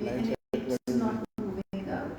and it's not moving out.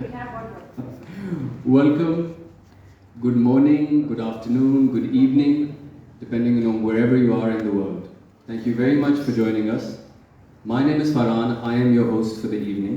we have one. Welcome. Good morning, good afternoon, good evening, depending on wherever you are in the world. Thank you very much for joining us. My name is Farhan. I am your host for the evening.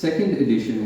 second edition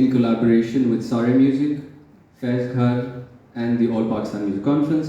in collaboration with Sare Music, Faiz Ghar and the All Pakistan Music Conference,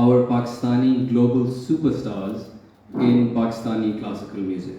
our Pakistani global superstars in Pakistani classical music.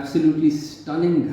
absolutely stunning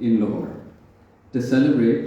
in Lahore to celebrate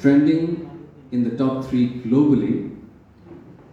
trending in the top 3 globally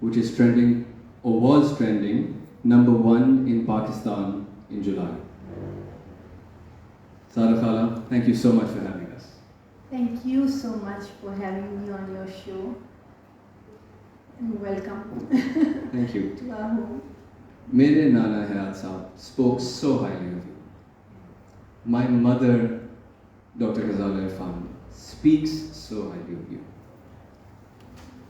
which is trending or was trending number 1 in Pakistan in July. Sara Khala, thank you so much for having us. Thank you so much for having me on your show. And welcome Thank you. to our home. Mere Nana Hayat Saab spoke so highly of you. My mother, Dr. Ghazala Irfan, speaks so highly of you.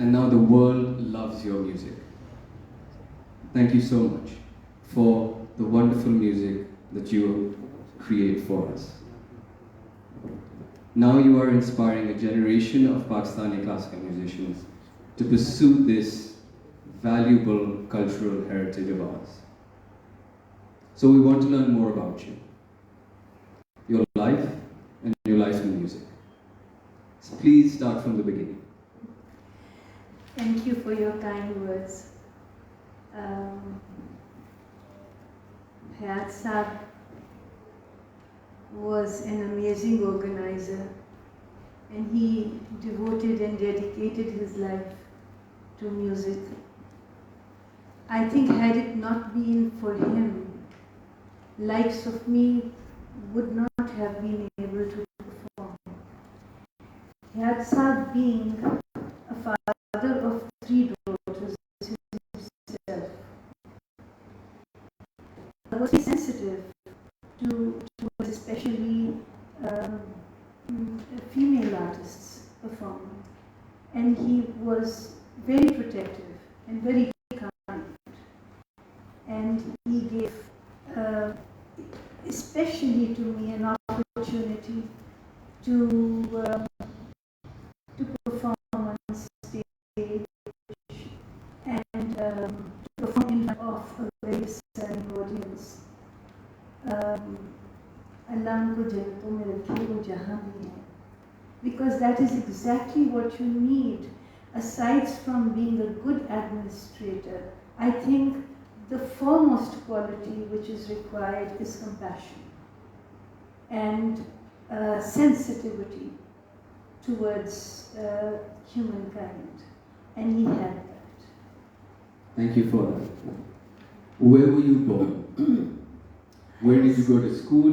And now the world loves your music. Thank you so much for the wonderful music that you create for us. Now you are inspiring a generation of Pakistani classical musicians to pursue this valuable cultural heritage of ours. So we want to learn more about you, your life and your life in music. So please start from the beginning. Thank you for your kind words. Hayat Saab was an amazing organizer, and he devoted and dedicated his life to music. I think had it not been for him, likes of me would not have been able to perform. Hayat Saab, being a father of 3 daughters himself, was sensitive towards especially female artists performing, and he was very protective and very kind, and he gave especially to me an opportunity to perform on stage and to perform in front of a very stunning audience. Allah unko jannaton mein rakhe wo jahan bhi hai, because that is exactly what you need. Aside from being a good administrator, I think the foremost quality which is required is compassion and sensitivity towards humankind, and he had that. Thank you for that. Where were you born? Where did you go to school?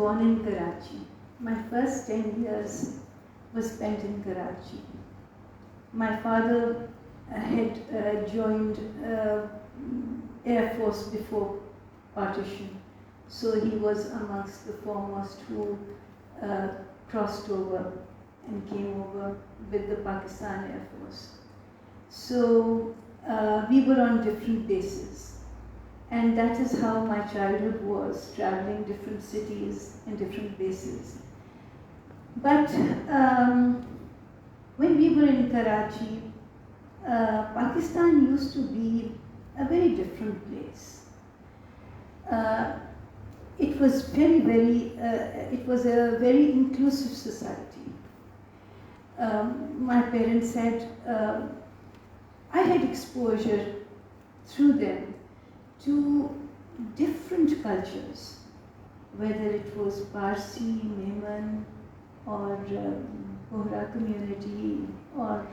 born in Karachi. My first 10 years was spent in Karachi. My father had joined Air Force before partition, so he was amongst the foremost who crossed over and came over with the Pakistan Air Force. So we were on different bases. And that is how my childhood was, traveling different cities and different bases. But when we were in Karachi, Pakistan used to be a very different place. It was it was a very inclusive society. My parents said I had exposure through them to different cultures, whether it was Parsi, Memon, or Bohra community, or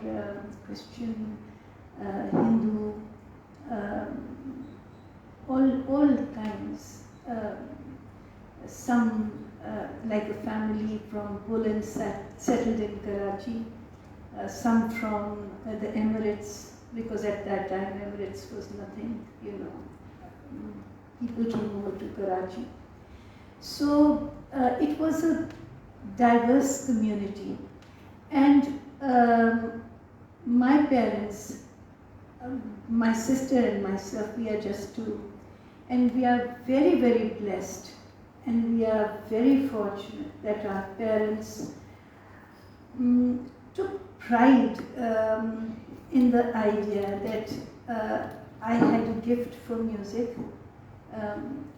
Christian some, like a family from Poland settled in Karachi, some from the Emirates, because at that time Emirates was nothing, you know. People came over to Karachi. So it was a diverse community. And my parents, my sister and myself, we are just two. And we are very, very blessed. And we are very fortunate that our parents took pride in the idea that I had a gift for music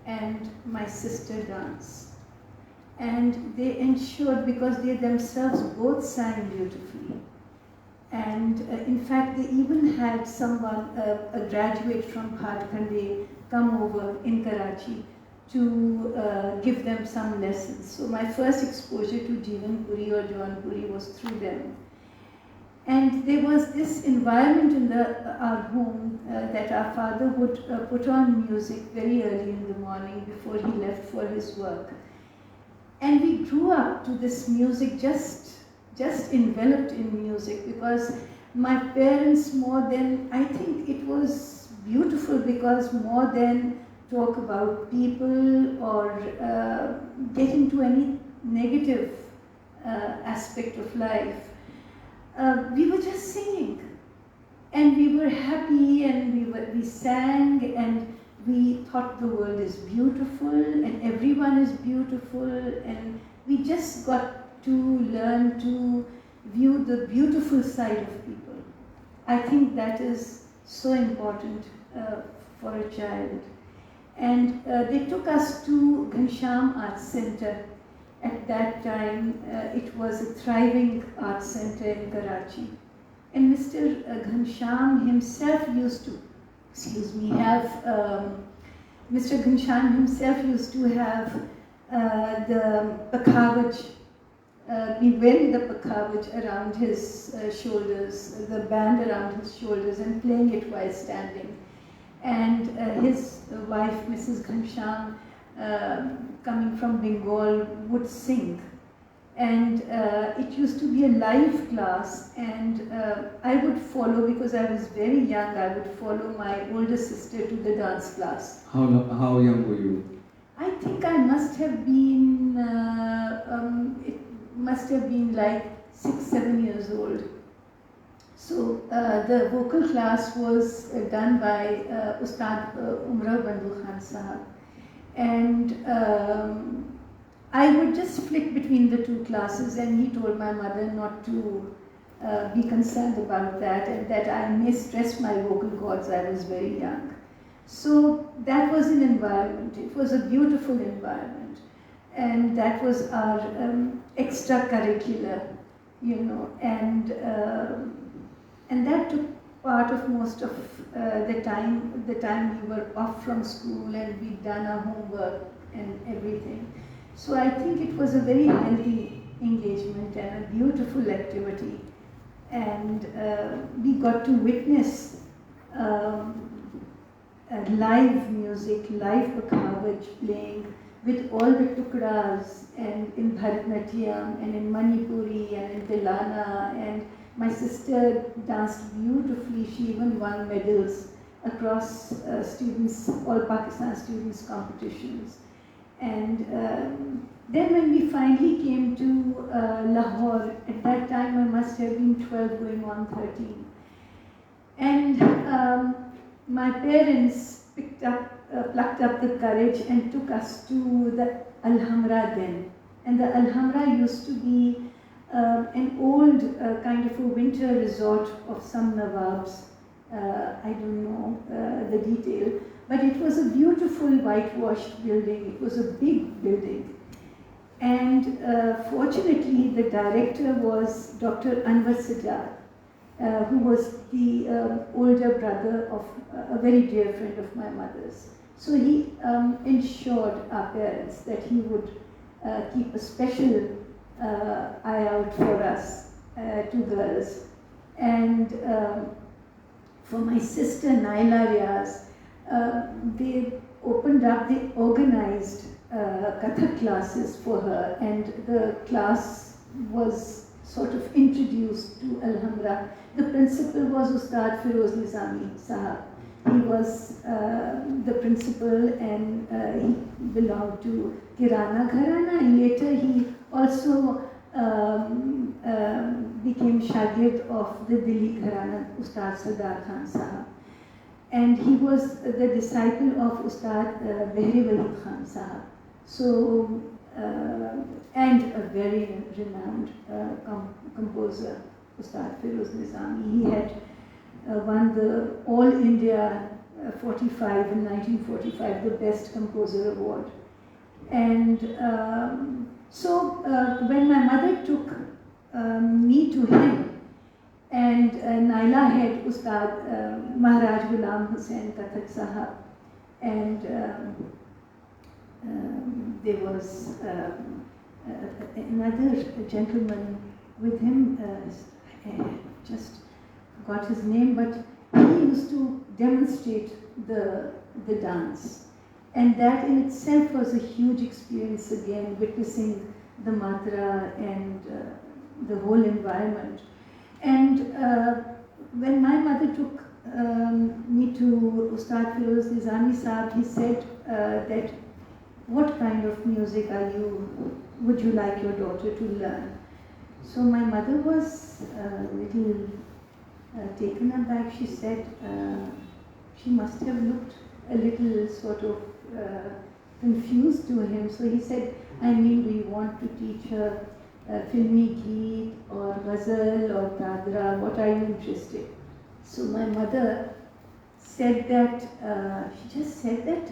and my sister dance. And they ensured, because they themselves both sang beautifully. And in fact, they even had someone, a graduate from Bhatkhande, come over in Karachi to give them some lessons. So my first exposure to Jeevan Puri or Jawan Puri was through them. And there was this environment in our home that our father would put on music very early in the morning before he left for his work. And we grew up to this music, just enveloped in music, because my parents, more than, I think it was beautiful, because more than talk about people or get into any negative aspect of life, we were just singing, and we were happy, and we sang, and we thought the world is beautiful, and everyone is beautiful, and we just got to learn to view the beautiful side of people. I think that is so important for a child. And they took us to Ghanshyam Arts Center. At that time, it was a thriving arts center in Karachi. And Mr. Ghanshyam himself used to, Mr. Ghanshyam himself used to have the pakhavaj, be wearing the pakhavaj around his shoulders, the band around his shoulders, and playing it while standing. And his wife, Mrs. Ghanshyam, coming from Bengal, would sing. And it used to be a live class, and I would follow, because I was very young, I would follow my older sister to the dance class. How young were you? I think I must have been, it must have been like 6-7 years old. So the vocal class was done by Ustad Umrah Bandhu Khan Sahab. And I would just flick between the two classes, and he told my mother not to be concerned about that, and that I may stress my vocal cords. I was very young. So that was an environment. It was a beautiful environment. And that was our extracurricular, you know, and that took part of most of the time we were off from school, and we'd done our homework and everything. So I think it was a very healthy engagement and a beautiful activity. And we got to witness live music, live pakhavaj playing with all the tukras, and in Bharatanatyam, and in Manipuri, and in Tilana, and my sister danced beautifully. She even won medals across students, all Pakistan students' competitions. And then when we finally came to Lahore, at that time I must have been 12 going on 13. And my parents plucked up the courage and took us to the Alhambra then. And the Alhambra used to be an old kind of a winter resort of some Nawabs. I don't know the detail, but it was a beautiful whitewashed building. It was a big building. And fortunately, the director was Dr. Anwar Sajjad, who was the older brother of a very dear friend of my mother's. So he ensured our parents that he would keep a special eye out for us, two girls. And for my sister Naila Riaz, they organized Kathak classes for her, and the class was sort of introduced to Alhambra. The principal was Ustad Firoz Nizami Sahab. He was the principal, and he belonged to Kirana Gharana, and later he also became Shagird of the Delhi Gharana, Ustad Sardar Khan Sahab. And he was the disciple of Ustad Behri Walid Khan Sahab. So, and a very renowned composer, Ustad Firoz Nizami. He had won the All India 45 in 1945, the Best Composer Award. And so when my mother took me to him, and Naila had Ustad Maharaj Ghulam Hussain Kathak Sahab, and there was another gentleman with him, just forgot his name, but he used to demonstrate the dance. And that in itself was a huge experience again, witnessing the matra and the whole environment. And when my mother took me to Ustad Firoz Nizami Sahab, he said that, what kind of music would you like your daughter to learn? So my mother was a little taken aback. She said she must have looked a little sort of confused to him. So he said, I mean, do you want to teach her filmi geet or ghazal or dadra? What are you interested? So my mother said that, she just said that,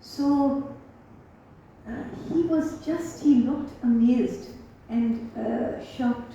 So he looked amazed and shocked,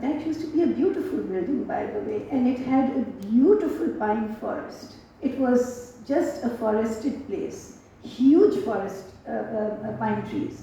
that used to be a beautiful building, by the way, and it had a beautiful pine forest. It was just a forested place, huge forest, pine trees.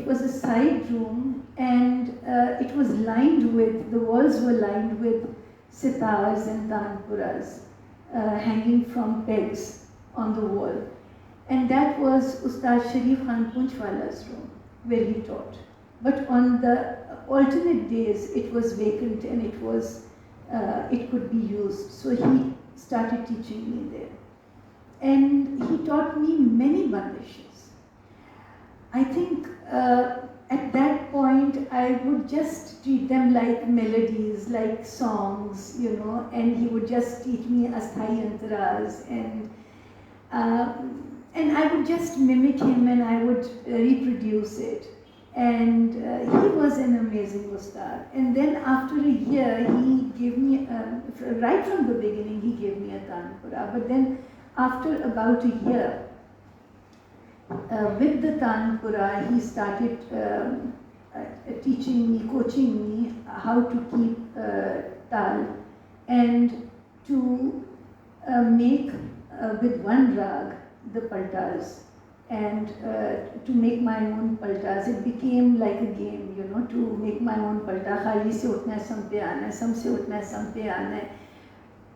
it was a side room, and it was lined with, the walls were lined with sitars and tanpuras hanging from pegs on the wall. And that was Ustad Sharif Khan Punchwala's room, where he taught. But on the alternate days, it was vacant and it could be used. So he started teaching me there. And he taught me many bandishes. I think at that point, I would just treat them like melodies, like songs, you know, and he would just teach me asthai antaras, and I would just mimic him and I would reproduce it. And he was an amazing ustad. And then after a year, he gave me, right from the beginning, he gave me a tanpura. But then after about a year, with the tanpura, he started teaching me, coaching me how to keep tal and to make with one rag the paltas. And to make my own paltas, it became like a game, you know, to make my own palta. Khali se utna hai, sam pe aana hai, sam se utna hai, sam pe aana hai,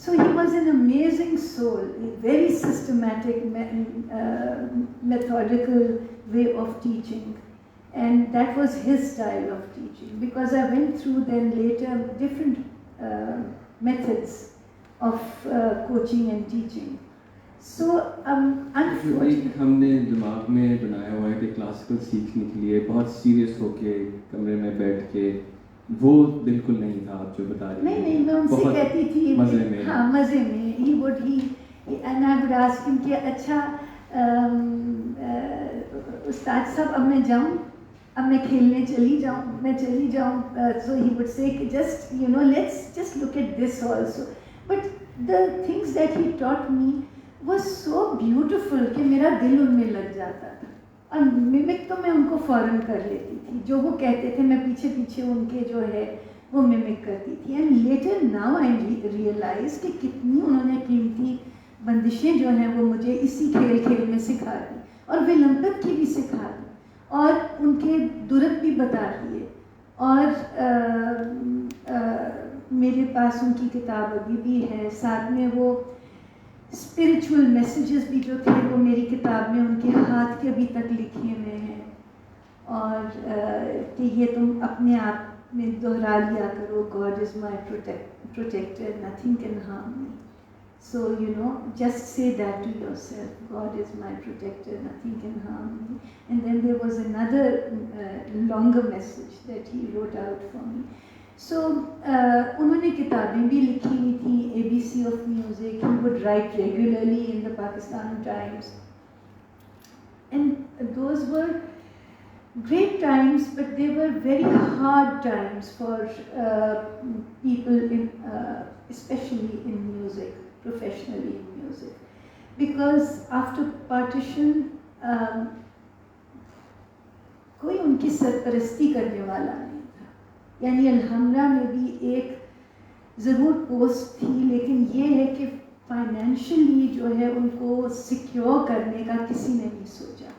So he was an amazing soul, a very systematic, methodical way of teaching. And that was his style of teaching. Because I went through then later different methods of coaching and teaching. So unfortunately, ہم نے دماغ میں بنایا ہوا ہے کہ classical سیکھنے کے لیے بہت سیریس ہو کے کمرے میں بیٹھ کے، وہ بالکل نہیں تھا آپ جو بتا رہے ہیں. نہیں میں ان سے کہتی تھی مزے میں. ہاں مزے میں. اینڈ آئی وڈ آسک ہم کہ اچھا استاد صاحب اب میں جاؤں، اب میں کھیلنے چلی جاؤں. سو ہی وڈ سے کہ just you know let's just look at this also. But the things that he taught me was so beautiful کہ میرا دل ان میں لگ جاتا تھا. اور ممک تو میں ان کو فوراً کر لیتی تھی، جو وہ کہتے تھے میں پیچھے پیچھے ان کے جو ہے وہ ممک کرتی تھی. And later now I realize کہ کتنی انہوں نے قیمتی بندشیں جو ہیں وہ مجھے اسی کھیل میں سکھا دی، اور ولمپک کی بھی سکھا دی، اور ان کے درت بھی بتا دیے. اور میرے پاس ان کی کتاب ابھی بھی ہے، ساتھ میں وہ اسپریچول میسیجز بھی جو تھے وہ میری کتاب میں ان کے ہاتھ کے ابھی تک لکھے ہوئے ہیں. اور کہ یہ تم اپنے آپ میں دہرا لیا کرو، God is my protector, nothing can harm me. So you know, just say that to yourself, God is my protector, nothing can harm me. And then there was another longer message that he wrote out for me. So انہوں نے کتابیں بھی لکھی ہوئی تھیں، ABC of Music. He would write regularly in the Pakistan Times, and those were great times, but they were very hard times for people in especially in music, professionally in music, because after partition کوئی ان کی سرپرستی کرنے والا نہیں تھا. یعنی الحمرہ میں بھی ایک ضرور پوسٹ تھی، لیکن یہ ہے کہ فائنینشلی جو ہے ان کو سیکیور کرنے کا کسی نے نہیں سوچا.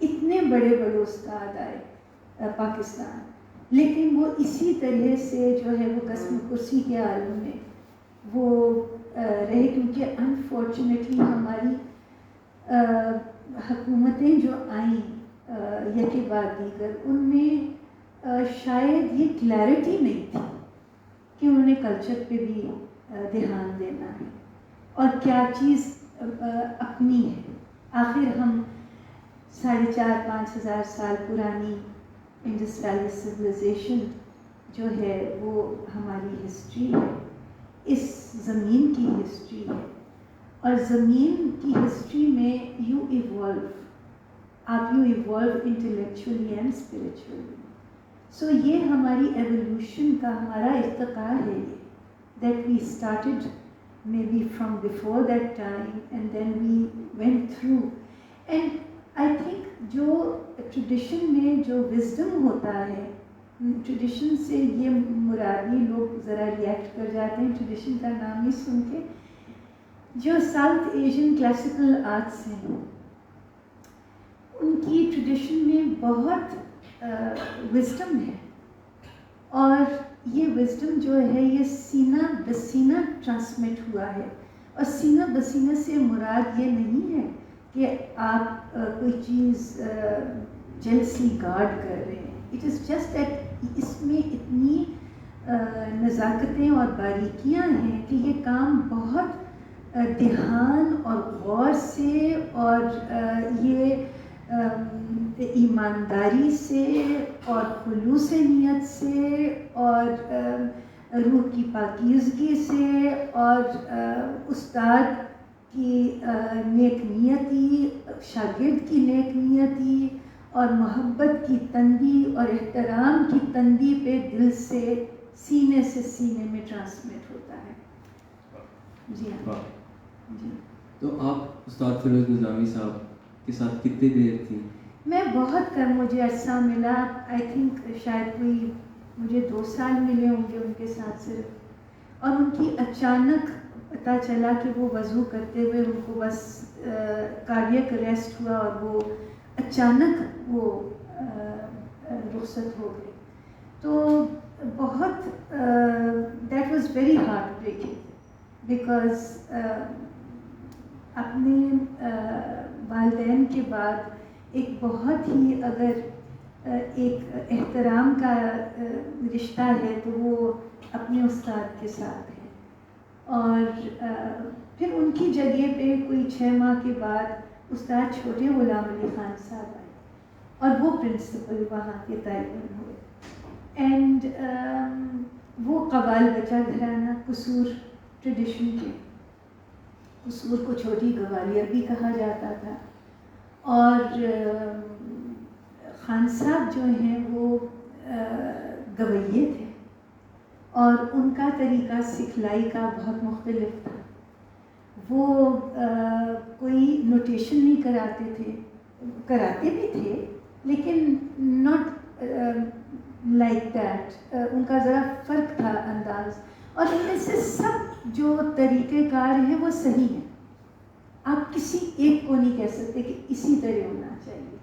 اتنے بڑے بڑے استاد آئے پاکستان، لیکن وہ اسی طرح سے جو ہے وہ قسم کرسی کے عالم میں وہ رہے. کیونکہ انفارچونیٹلی ہماری حکومتیں جو آئیں یکے بعد دیگر، ان میں شاید یہ کلیئرٹی نہیں تھی کہ انہوں نے کلچر پہ بھی دھیان دینا ہے اور کیا چیز اپنی ہے. آخر ہم 4,500-5,000 سال پرانی انڈس ویلی سویلائزیشن جو ہے وہ ہماری ہسٹری ہے، اس زمین کی ہسٹری ہے. اور زمین کی ہسٹری میں you evolve intellectually and spiritually. So یہ ہماری ایولیوشن کا ہمارا ارتقا ہے، that we started maybe from before that time and then we went through. And I think جو ٹریڈیشن میں جو وزڈم ہوتا ہے، ٹریڈیشن سے یہ مرادی لوگ ذرا ریئیکٹ کر جاتے ہیں ٹریڈیشن کا نام ہی سن کے. جو ساؤتھ ایشین کلاسیکل آرٹس ہیں ان کی ٹریڈیشن میں بہت وزڈم ہے، اور یہ وزڈم جو ہے یہ سینہ بسینہ ٹرانسمٹ ہوا ہے. اور سینہ بسینہ سے مراد یہ نہیں ہے کہ آپ کوئی چیز جیلسی گارڈ کر رہے ہیں. اٹ از جسٹ دیٹ اس میں اتنی نزاکتیں اور باریکیاں ہیں کہ یہ کام بہت دھیان اور غور سے اور یہ ایمانداری سے اور خلوص نیت سے اور روح کی پاکیزگی سے اور استاد کی نیک نیتی، شاگرد کی نیک نیتی اور محبت کی تندی اور احترام کی تندی پہ دل سے سینے میں ٹرانسمٹ ہوتا ہے. جی ہاں جی. تو آپ استاد فیروز نظامی صاحب کے ساتھ کتنے دیر تھی؟ میں بہت کم، مجھے عرصہ ملا. آئی تھنک شاید کوئی مجھے 2 سال ملے ہوں گے ان کے ساتھ صرف. اور ان کی اچانک پتہ چلا کہ وہ وضو کرتے ہوئے ان کو بس کارڈیک اریسٹ ہوا اور وہ اچانک وہ رخصت ہو گئے. تو بہت that was very heart breaking, because اپنے والدین کے بعد ایک بہت ہی اگر ایک احترام کا رشتہ ہے تو وہ اپنے استاد کے ساتھ ہے. اور پھر ان کی جگہ پہ کوئی 6 ماہ کے بعد استاد چھوٹے غلام علی خان صاحب آئے اور وہ پرنسپل وہاں کے تعین ہوئے. اینڈ وہ قوال بچہ گھرانہ قصور ٹریڈیشن کے، قصور کو چھوٹی گوالیار بھی کہا جاتا تھا. اور خان صاحب جو ہیں وہ گویے تھے اور ان کا طریقہ سکھلائی کا بہت مختلف تھا. وہ کوئی نوٹیشن نہیں کراتے تھے، کراتے بھی تھے لیکن ناٹ لائک دیٹ. ان کا ذرا فرق تھا انداز. اور ان میں سے سب جو طریقہ کار ہیں وہ صحیح ہیں. آپ کسی ایک کو نہیں کہہ سکتے کہ اسی طرح ہونا چاہیے،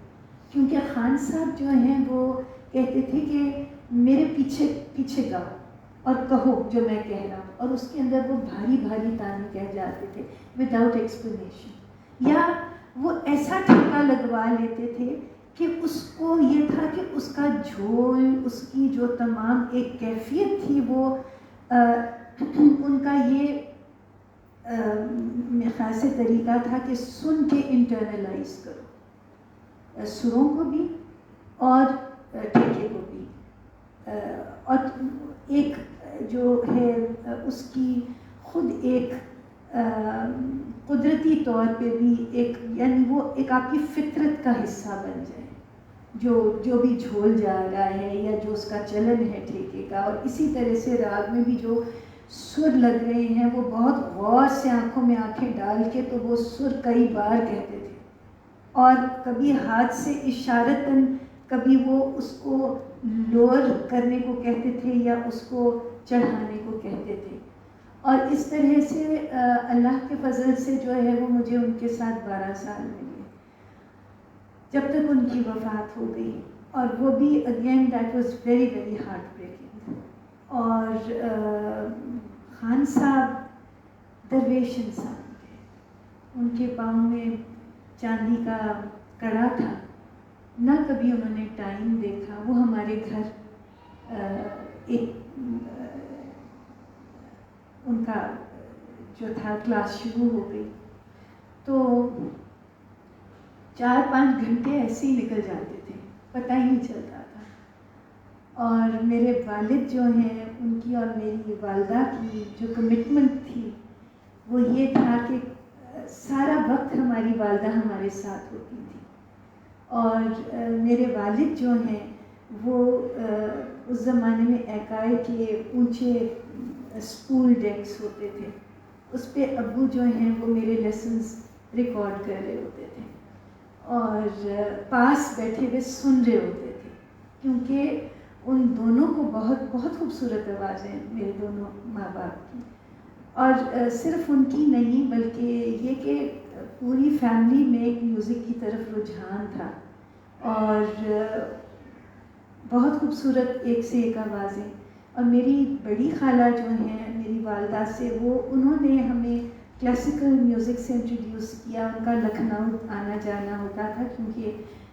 کیونکہ خان صاحب جو ہیں وہ کہتے تھے کہ میرے پیچھے پیچھے گاؤ اور کہو جو میں کہہ رہا ہوں، اور اس کے اندر وہ بھاری بھاری تانے کہہ جاتے تھے وداؤٹ ایکسپلینیشن. یا وہ ایسا ٹھیکہ لگوا لیتے تھے کہ اس کو یہ تھا کہ اس کا جھول، اس کی جو تمام ایک کیفیت تھی وہ ان کا یہ میرے خیال سے طریقہ تھا کہ سن کے انٹرنلائز کرو، سروں کو بھی اور ٹھیکے کو بھی. اور ایک جو ہے اس کی خود ایک قدرتی طور پہ بھی ایک، یعنی وہ ایک آپ کی فطرت کا حصہ بن جائے، جو بھی جھول جا رہا ہے یا جو اس کا چلن ہے ٹھیکے کا. اور اسی طرح سے راگ میں بھی جو سر لگ رہے ہیں وہ بہت غور سے آنکھوں میں آنکھیں ڈال کے تو وہ سر کئی بار کہتے تھے، اور کبھی ہاتھ سے اشارتاً کبھی وہ اس کو لوور کرنے کو کہتے تھے یا اس کو چڑھانے کو کہتے تھے. اور اس طرح سے اللہ کے فضل سے جو ہے وہ مجھے ان کے ساتھ 12 سال ملے جب تک ان کی وفات ہو گئی. اور وہ بھی again that was very very heart breaking. اور خان صاحب درویش انسان تھے. ان کے پاؤں میں چاندی کا کڑا تھا، نہ کبھی انہوں نے ٹائم دیکھا. وہ ہمارے گھر ایک ان کا جو تھا کلاس شروع ہو گئی تو 4-5 گھنٹے ایسے ہی نکل جاتے تھے، پتہ ہی نہیں چلتا تھا. اور میرے والد جو ہیں ان کی اور میری والدہ کی جو کمٹمنٹ تھی وہ یہ تھا کہ سارا وقت ہماری والدہ ہمارے ساتھ ہوتی تھی. اور میرے والد جو ہیں وہ اس زمانے میں ایکائے کے اونچے اسکول ڈیکس ہوتے تھے، اس پہ ابو جو ہیں وہ میرے لیسنز ریکارڈ کر رہے ہوتے تھے اور پاس بیٹھے ہوئے سن رہے ہوتے تھے، کیونکہ ان دونوں کو بہت بہت خوبصورت آواز ہے میرے دونوں ماں باپ کی. اور صرف ان کی نہیں بلکہ یہ کہ پوری فیملی میں ایک میوزک کی طرف رجحان تھا اور بہت خوبصورت ایک سے ایک آوازیں. اور میری بڑی خالہ جو ہیں میری والدہ سے، وہ انہوں نے ہمیں کلاسیکل میوزک سے انٹروڈیوس کیا. ان کا لکھنؤ آنا جانا ہوتا تھا کیونکہ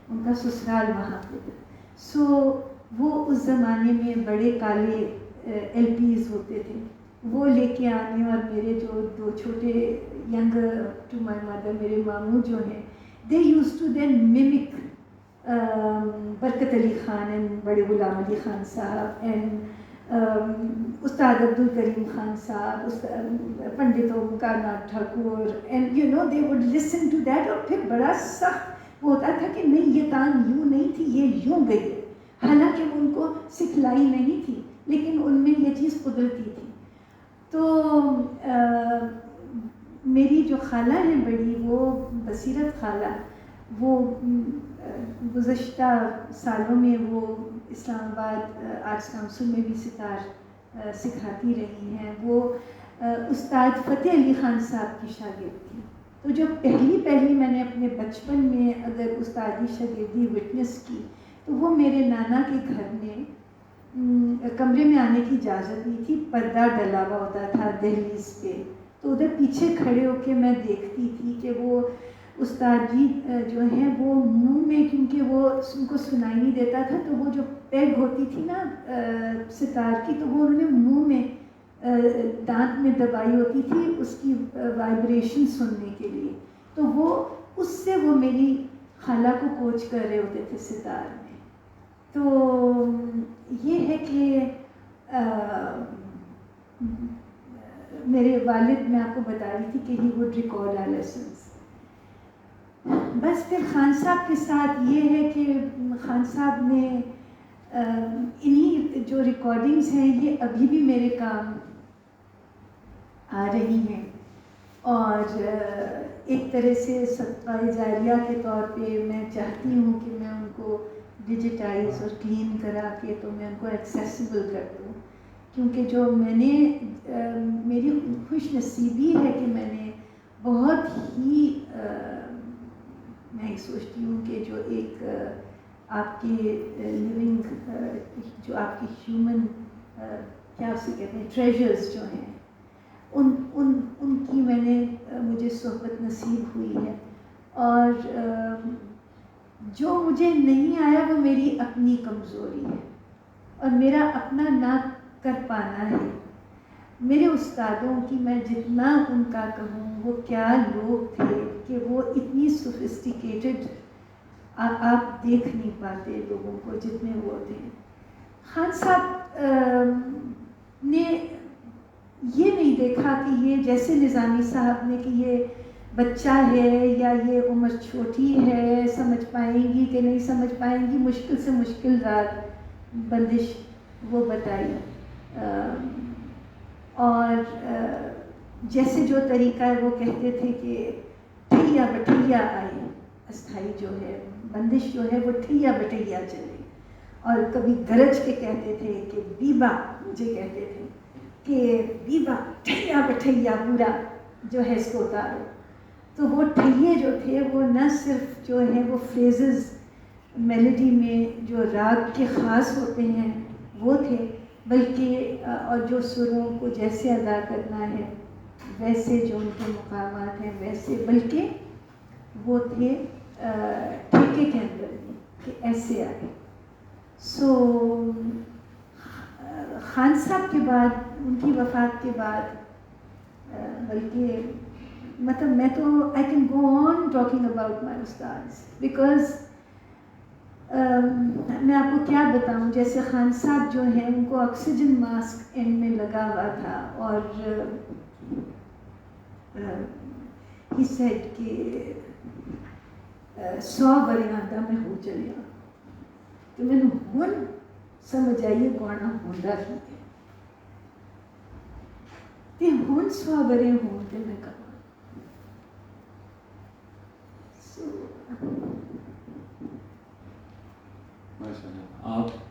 ان کا سسرال وہاں پہ تھا. سو وہ اس زمانے میں بڑے کالے LPs ہوتے تھے، وہ لے کے آنے. اور میرے جو 2 چھوٹے ینگ ٹو مائی مدر میرے ماموں جو ہیں they use to then mimic برکت علی خان اینڈ بڑے غلام علی خان صاحب اینڈ استاد Abdul Karim Khan Sahab, Pandit Omkar Nath Thakur, and you know they would listen to that. اور پھر بڑا سخت ہوتا تھا کہ نہیں یہ تان یوں نہیں تھی، یہ یوں گئی ہے، حالانکہ ان کو سکھلائی نہیں تھی لیکن ان میں یہ چیز قدرتی تھی. تو میری جو خالہ ہیں بڑی، وہ بصیرت خالہ، وہ گزشتہ سالوں میں وہ اسلام آباد آرٹس کونسل میں بھی ستار سکھاتی رہی ہیں. وہ استاد فتح علی خان صاحب کی شاگرد تھی. تو جو پہلی میں نے اپنے بچپن میں اگر استادی شاگردی وٹنس کی تو وہ میرے نانا کے گھر میں کمرے میں آنے کی اجازت نہیں تھی، پردہ ڈلا ہوا ہوتا تھا دہلیز پہ. تو ادھر پیچھے کھڑے ہو کے میں دیکھتی تھی کہ وہ استاد جی جو ہیں وہ منہ میں، کیونکہ وہ ان کو سنائی نہیں دیتا تھا، تو وہ جو پیگ ہوتی تھی نا ستار کی، تو وہ انہوں نے منہ میں دانت میں دبائی ہوتی تھی اس کی وائبریشن سننے کے لیے، تو وہ اس سے وہ میری خالہ کو کوچ کر رہے ہوتے تھے ستار میں. تو یہ ہے کہ میرے والد، میں آپ کو بتا رہی تھی کہ he would record our lessons. بس پھر خان صاحب کے ساتھ یہ ہے کہ خان صاحب نے انہی جو ریکارڈنگز ہیں یہ ابھی بھی میرے کام آ رہی ہیں، اور ایک طرح سے صدقہ جاریہ کے طور پہ میں چاہتی ہوں کہ میں ان کو ڈیجیٹائز اور کلین کرا کے تو میں ان کو ایکسیسیبل کر دوں، کیونکہ جو میں نے میری خوش نصیبی ہے کہ میں نے بہت ہی میں سوچتی ہوں کہ جو ایک آپ کے لیونگ جو آپ کی ہیومن کیا اسے کہتے ہیں ٹریجرز جو ہیں ان کی میں نے مجھے صحبت نصیب ہوئی ہے، اور جو مجھے نہیں آیا وہ میری اپنی کمزوری ہے اور میرا اپنا نہ کر پانا ہے. میرے استادوں کی میں جتنا ان کا کہوں وہ کیا لوگ تھے کہ وہ اتنی سوفسٹیکیٹڈ آپ دیکھ نہیں پاتے لوگوں کو جتنے وہ تھے. خان صاحب نے یہ نہیں دیکھا کہ یہ جیسے نظامی صاحب نے کہ یہ بچہ ہے یا یہ عمر چھوٹی ہے، سمجھ پائیں گی کہ نہیں سمجھ پائیں گی، مشکل سے مشکل رات بندش وہ بتائی، اور جیسے جو طریقہ ہے وہ کہتے تھے کہ ٹھیا بٹھیا آئی، استھائی جو ہے بندش جو ہے وہ ٹھیا بٹھیا چلے، اور کبھی گرج کے کہتے تھے کہ بیبا، مجھے کہتے تھے کہ بیبا ٹھیا بٹھیا پورا جو ہے اس کو اتارو. تو وہ ٹھیے جو تھے وہ نہ صرف جو ہے وہ فریزز میلڈی میں جو راگ کے خاص ہوتے ہیں وہ تھے، بلکہ اور جو سروں کو جیسے ادا کرنا ہے ویسے جو ان کے مقامات ہیں ویسے، بلکہ وہ تھے ٹھیکے کے اندر کہ ایسے آئے. سو خان صاحب کے بعد، ان کی وفات کے بعد، بلکہ مطلب میں تو I can go on talking about my استاذ، بیکاز میں آپ کو کیا بتاؤں، جیسے خان صاحب جو ہیں ان کو آکسیجن ماسک اینڈ میں لگا ہوا تھا، اور ہی سیڈ کہ 100 بریاں میں ہو چلیا، تو میں نے ہن سمجھ آئیے گونا ہوندا ہی ہے تے ہن 100 برے ہون تے میں کہاں. MashaAllah.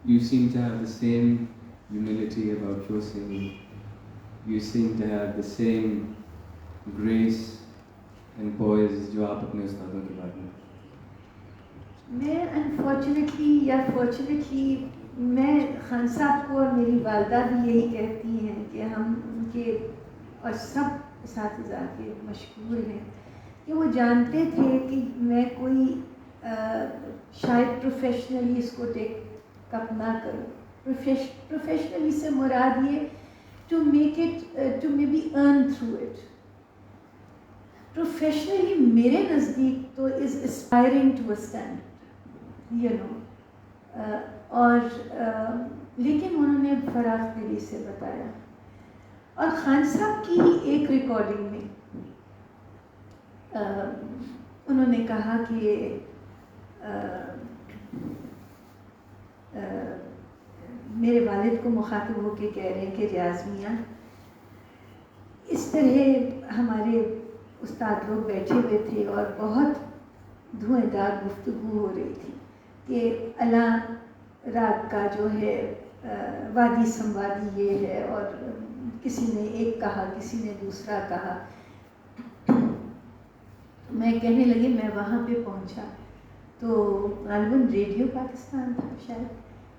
You seem to have the same humility about your singing. You seem to have the same grace and poise جو آپ اپنے استادوں کے بارے میں. میں انفارچونیٹلی یا فارچونیٹلی میں خان صاحب کو اور میری والدہ بھی یہی کہتی ہیں کہ ہم ان کے اور سب اساتذہ کے مشکور ہیں کہ وہ جانتے تھے کہ میں کوئی شاید پروفیشنلی اس کو ٹیک اپ نہ کروں. پروفیشنلی سے مراد یہ to make it to maybe earn through it. Professionally میرے نزدیک تو is aspiring to a standard, you know, اور لیکن انہوں نے فراغ دلی سے بتایا. اور خان صاحب کی ہی ایک ریکارڈنگ میں انہوں نے کہا کہ میرے والد کو مخاطب ہو کے کہہ رہے ہیں کہ ریاض میاں، اس طرح ہمارے استاد لوگ بیٹھے ہوئے تھے اور بہت دھوئیں دار گفتگو ہو رہی تھی کہ اللہ راگ کا جو ہے وادی سموادی یہ ہے، اور کسی نے ایک کہا کسی نے دوسرا کہا. میں کہنے لگی، میں وہاں پہ پہنچا تو غالباً ریڈیو پاکستان تھا شاید،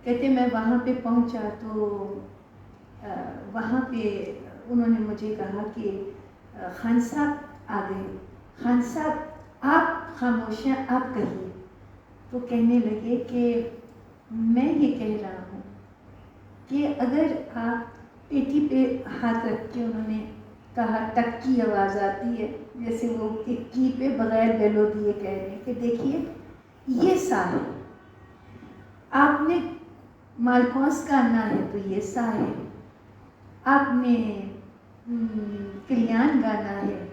کہتے میں وہاں پہ پہنچا تو وہاں پہ انہوں نے مجھے کہا کہ خان صاحب آ گئے، خان صاحب آپ خاموش ہیں، آپ کہیے. تو کہنے لگے کہ میں یہ کہہ رہا ہوں کہ اگر آپ پیٹھی پہ ہاتھ رکھ کے انہوں نے کہا، ٹک کی آواز آتی ہے جیسے وہ کی پہ بغیر بیلو دیے کہہ رہے ہیں کہ دیکھیے یہ سا ہے، آپ نے مالکوس گانا ہے تو یہ سا ہے، آپ نے کلیان گانا ہے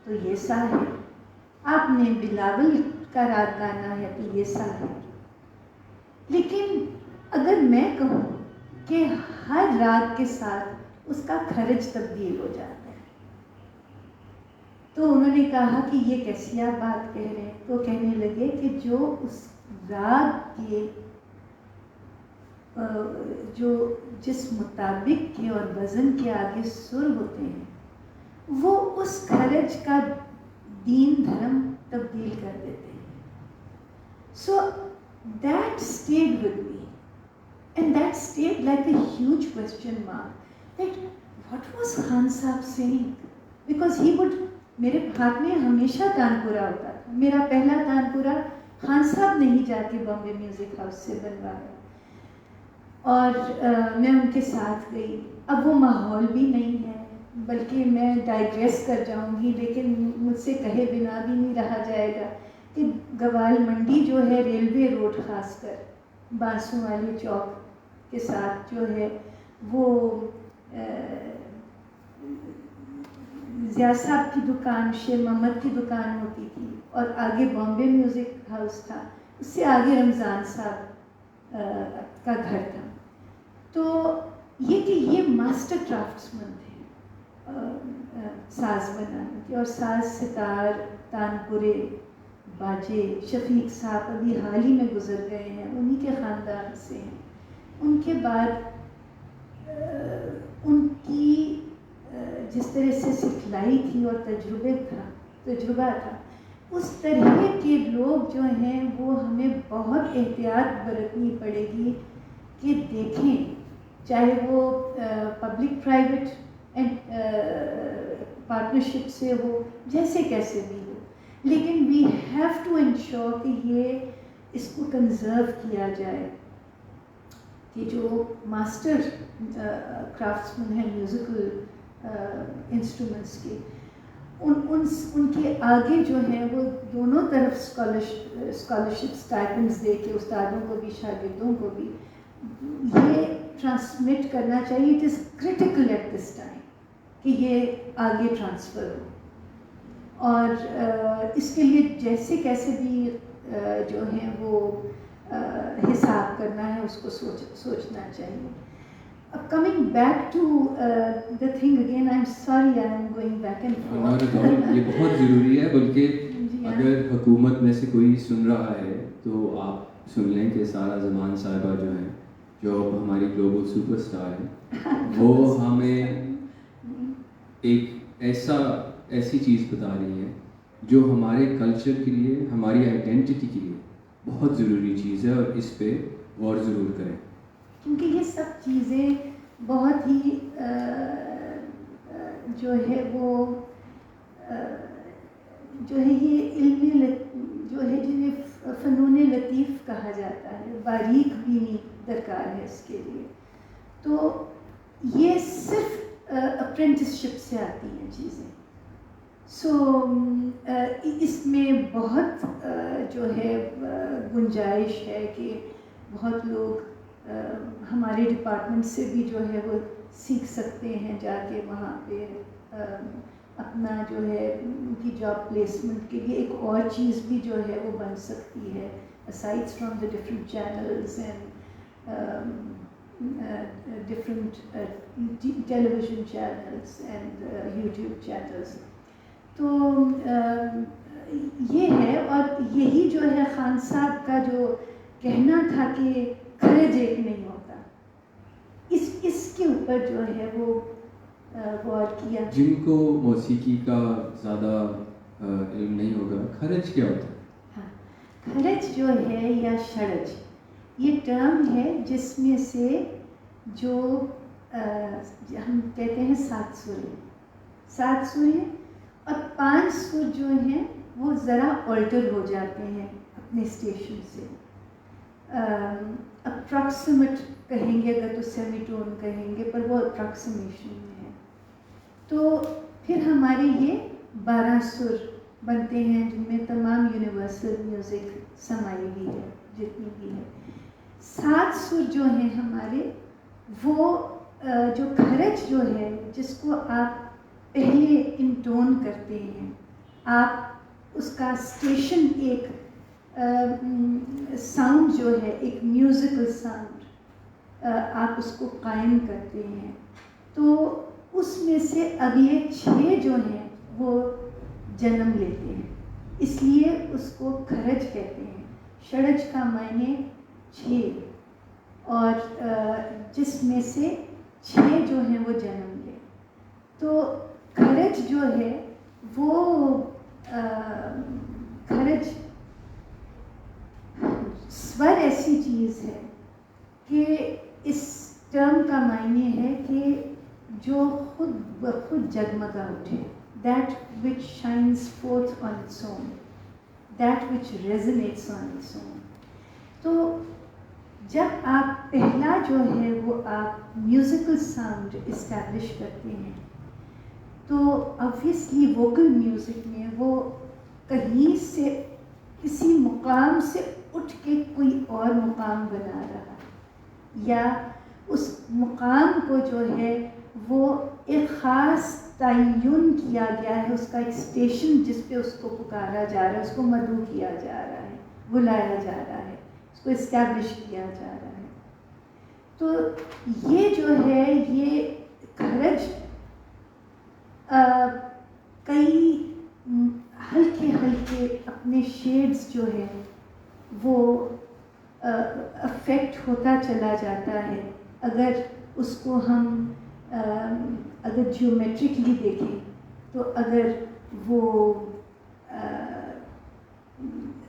تو یہ سا ہے، آپ نے بلاول کا راگ گانا ہے تو یہ سا ہے۔ لیکن اگر میں کہوں کہ ہر راگ کے ساتھ اس کا خرج تبدیل ہو جاتا ہے، تو انہوں نے کہا کہ یہ کیسی آپ بات کہہ رہے ہیں؟ تو کہنے لگے کہ جو اس راگ کے جو جس مطابق کے اور وزن کے آگے سر ہوتے ہیں وہ اس خرج کا دین دھرم تبدیل کر دیتے ہیں۔ So that stayed with me and that stayed like a huge question mark that what was Khan Sahab seeing, because he would, میرے ہاتھ میں ہمیشہ تانپورہ ہوتا تھا، میرا پہلا تانپورہ خان صاحب نے ہی جا کے بامبے میوزک ہاؤس سے بنوایا اور میں ان کے ساتھ گئی۔ اب وہ ماحول بھی نہیں ہے، بلکہ میں ڈائگریس کر جاؤں گی لیکن مجھ سے کہے بنا بھی نہیں رہا جائے گا کہ گوال منڈی جو ہے ریلوے روڈ، خاص کر بانسوں والے چوک کے ساتھ جو ہے وہ ضیاء صاحب کی دکان، شیر محمد کی دکان ہوتی تھی اور آگے بامبے میوزک ہاؤس تھا، اس سے آگے رمضان صاحب کا گھر تھا۔ تو یہ کہ یہ ماسٹر کرافٹس مین تھے ساز بنانے کے، اور ساز، ستار، تانپورے، باجے، شفیق صاحب ابھی حال ہی میں گزر گئے ہیں، انہی کے خاندان سے ہیں۔ ان کے بعد ان کی جس طرح سے سکھلائی تھی اور تجربہ تھا، اس طرح کے لوگ جو ہیں وہ ہمیں بہت احتیاط برتنی پڑے گی کہ دیکھیں، چاہے وہ پبلک پرائیویٹ اینڈ پارٹنرشپ سے ہو، جیسے کیسے بھی ہو، لیکن وی ہیو ٹو انشور کہ یہ اس کو کنزرو کیا جائے کہ جو ماسٹر کرافٹس مین ہیں میوزیکل انسٹرومنٹس کے، ان کے آگے جو ہیں وہ دونوں طرف اسکالرشپ اسٹائپنڈس دے کے استادوں کو بھی شاگردوں کو بھی یہ ٹرانسمٹ کرنا چاہیے۔ It is critical at this time کہ یہ آگے ٹرانسفر ہو، اور اس کے لیے جیسے کیسے بھی جو ہیں وہ حساب کرنا ہے اس کو سوچنا چاہیے۔ Coming back to the thing again, I'm sorry I am going back and forth. یہ بہت ضروری ہے، بلکہ اگر حکومت میں سے کوئی سن رہا ہے تو آپ سن لیں کہ سارا زمان صاحبہ جو ہیں، جو ہماری گلوبل سپر اسٹار ہیں، وہ ہمیں ایک ایسی چیز بتا رہی ہیں جو ہمارے کلچر کے لیے، ہماری آئیڈینٹی کے لیے بہت ضروری چیز ہے، اور اس پہ غور ضرور کریں، کیونکہ یہ سب چیزیں بہت ہی جو ہے وہ جو ہے یہ علمی جو ہے جنہیں فنون لطیف کہا جاتا ہے، باریک بینی درکار ہے اس کے لیے۔ تو یہ صرف اپرینٹسشپ سے آتی ہیں چیزیں۔ سو اس میں بہت جو ہے گنجائش ہے کہ بہت لوگ ہمارے ڈپارٹمنٹ سے بھی جو ہے وہ سیکھ سکتے ہیں، جا کے وہاں پہ اپنا جو ہے ان کی جاب پلیسمنٹ کے لیے ایک اور چیز بھی جو ہے وہ بن سکتی ہے، aside from the different channels and different television channels and YouTube channels. تو یہ ہے، اور یہی جو ہے خان صاحب کا جو کہنا تھا کہ خرج ایک نہیں ہوتا، اس کے اوپر جو ہے وہ غور کیا۔ جن کو موسیقی کا زیادہ علم نہیں ہوگا، خرچ کیا ہوتا ہے؟ ہاں، خرچ جو ہے یا شرج، یہ ٹرم ہے جس میں سے جو ہم کہتے ہیں 7 سریں اور 5 سر جو ہیں وہ ذرا آلٹر ہو جاتے ہیں اپنے اسٹیشن سے، اپروکسیمیٹ کہیں گے اگر تو سیمی ٹون کہیں گے، پر وہ اپروکسیمیشن میں ہے. تو پھر ہمارے یہ 12 سر بنتے ہیں جن میں تمام یونیورسل میوزک سمائی ہوئی ہے جتنی بھی ہے. 7 سر جو ہیں ہمارے، وہ جو کھرج جو ہے جس کو آپ پہلے انٹون کرتے ہیں، آپ اس کا اسٹیشن ایک ساؤنڈ جو ہے، ایک میوزیکل ساؤنڈ آپ اس کو قائم کرتے ہیں. تو اس میں سے اگلے 6 جو ہیں وہ جنم لیتے ہیں، اس لیے اس کو کھرج کہتے ہیں. شڑج کا معنی 6، اور جس میں سے 6 جو ہیں وہ جنم لے. تو کھرج جو ہے وہ کھرج سور ایسی چیز ہے کہ اس ٹرم کا معنی ہے کہ جو خود بخود جگمگا اٹھے. That which shines forth on its own, that which resonates on its own. تو جب آپ پہلا جو ہے وہ آپ میوزیکل ساؤنڈ اسٹیبلش کرتے ہیں، تو obviously ووکل میوزک میں وہ کہیں سے کسی مقام سے اٹھ کے کوئی اور مقام بنا رہا ہے، یا اس مقام کو جو ہے وہ ایک خاص تعین کیا گیا ہے، اس کا ایک اسٹیشن جس پہ اس کو پکارا جا رہا ہے، اس کو مدعو کیا جا رہا ہے، بلایا جا رہا ہے، اس کو اسٹیبلش کیا جا رہا ہے. تو یہ جو ہے یہ کھرج کئی ہلکے ہلکے اپنے شیڈز جو ہیں وہ افیکٹ ہوتا چلا جاتا ہے. اگر اس کو ہم اگر جیومیٹرکلی دیکھیں تو اگر وہ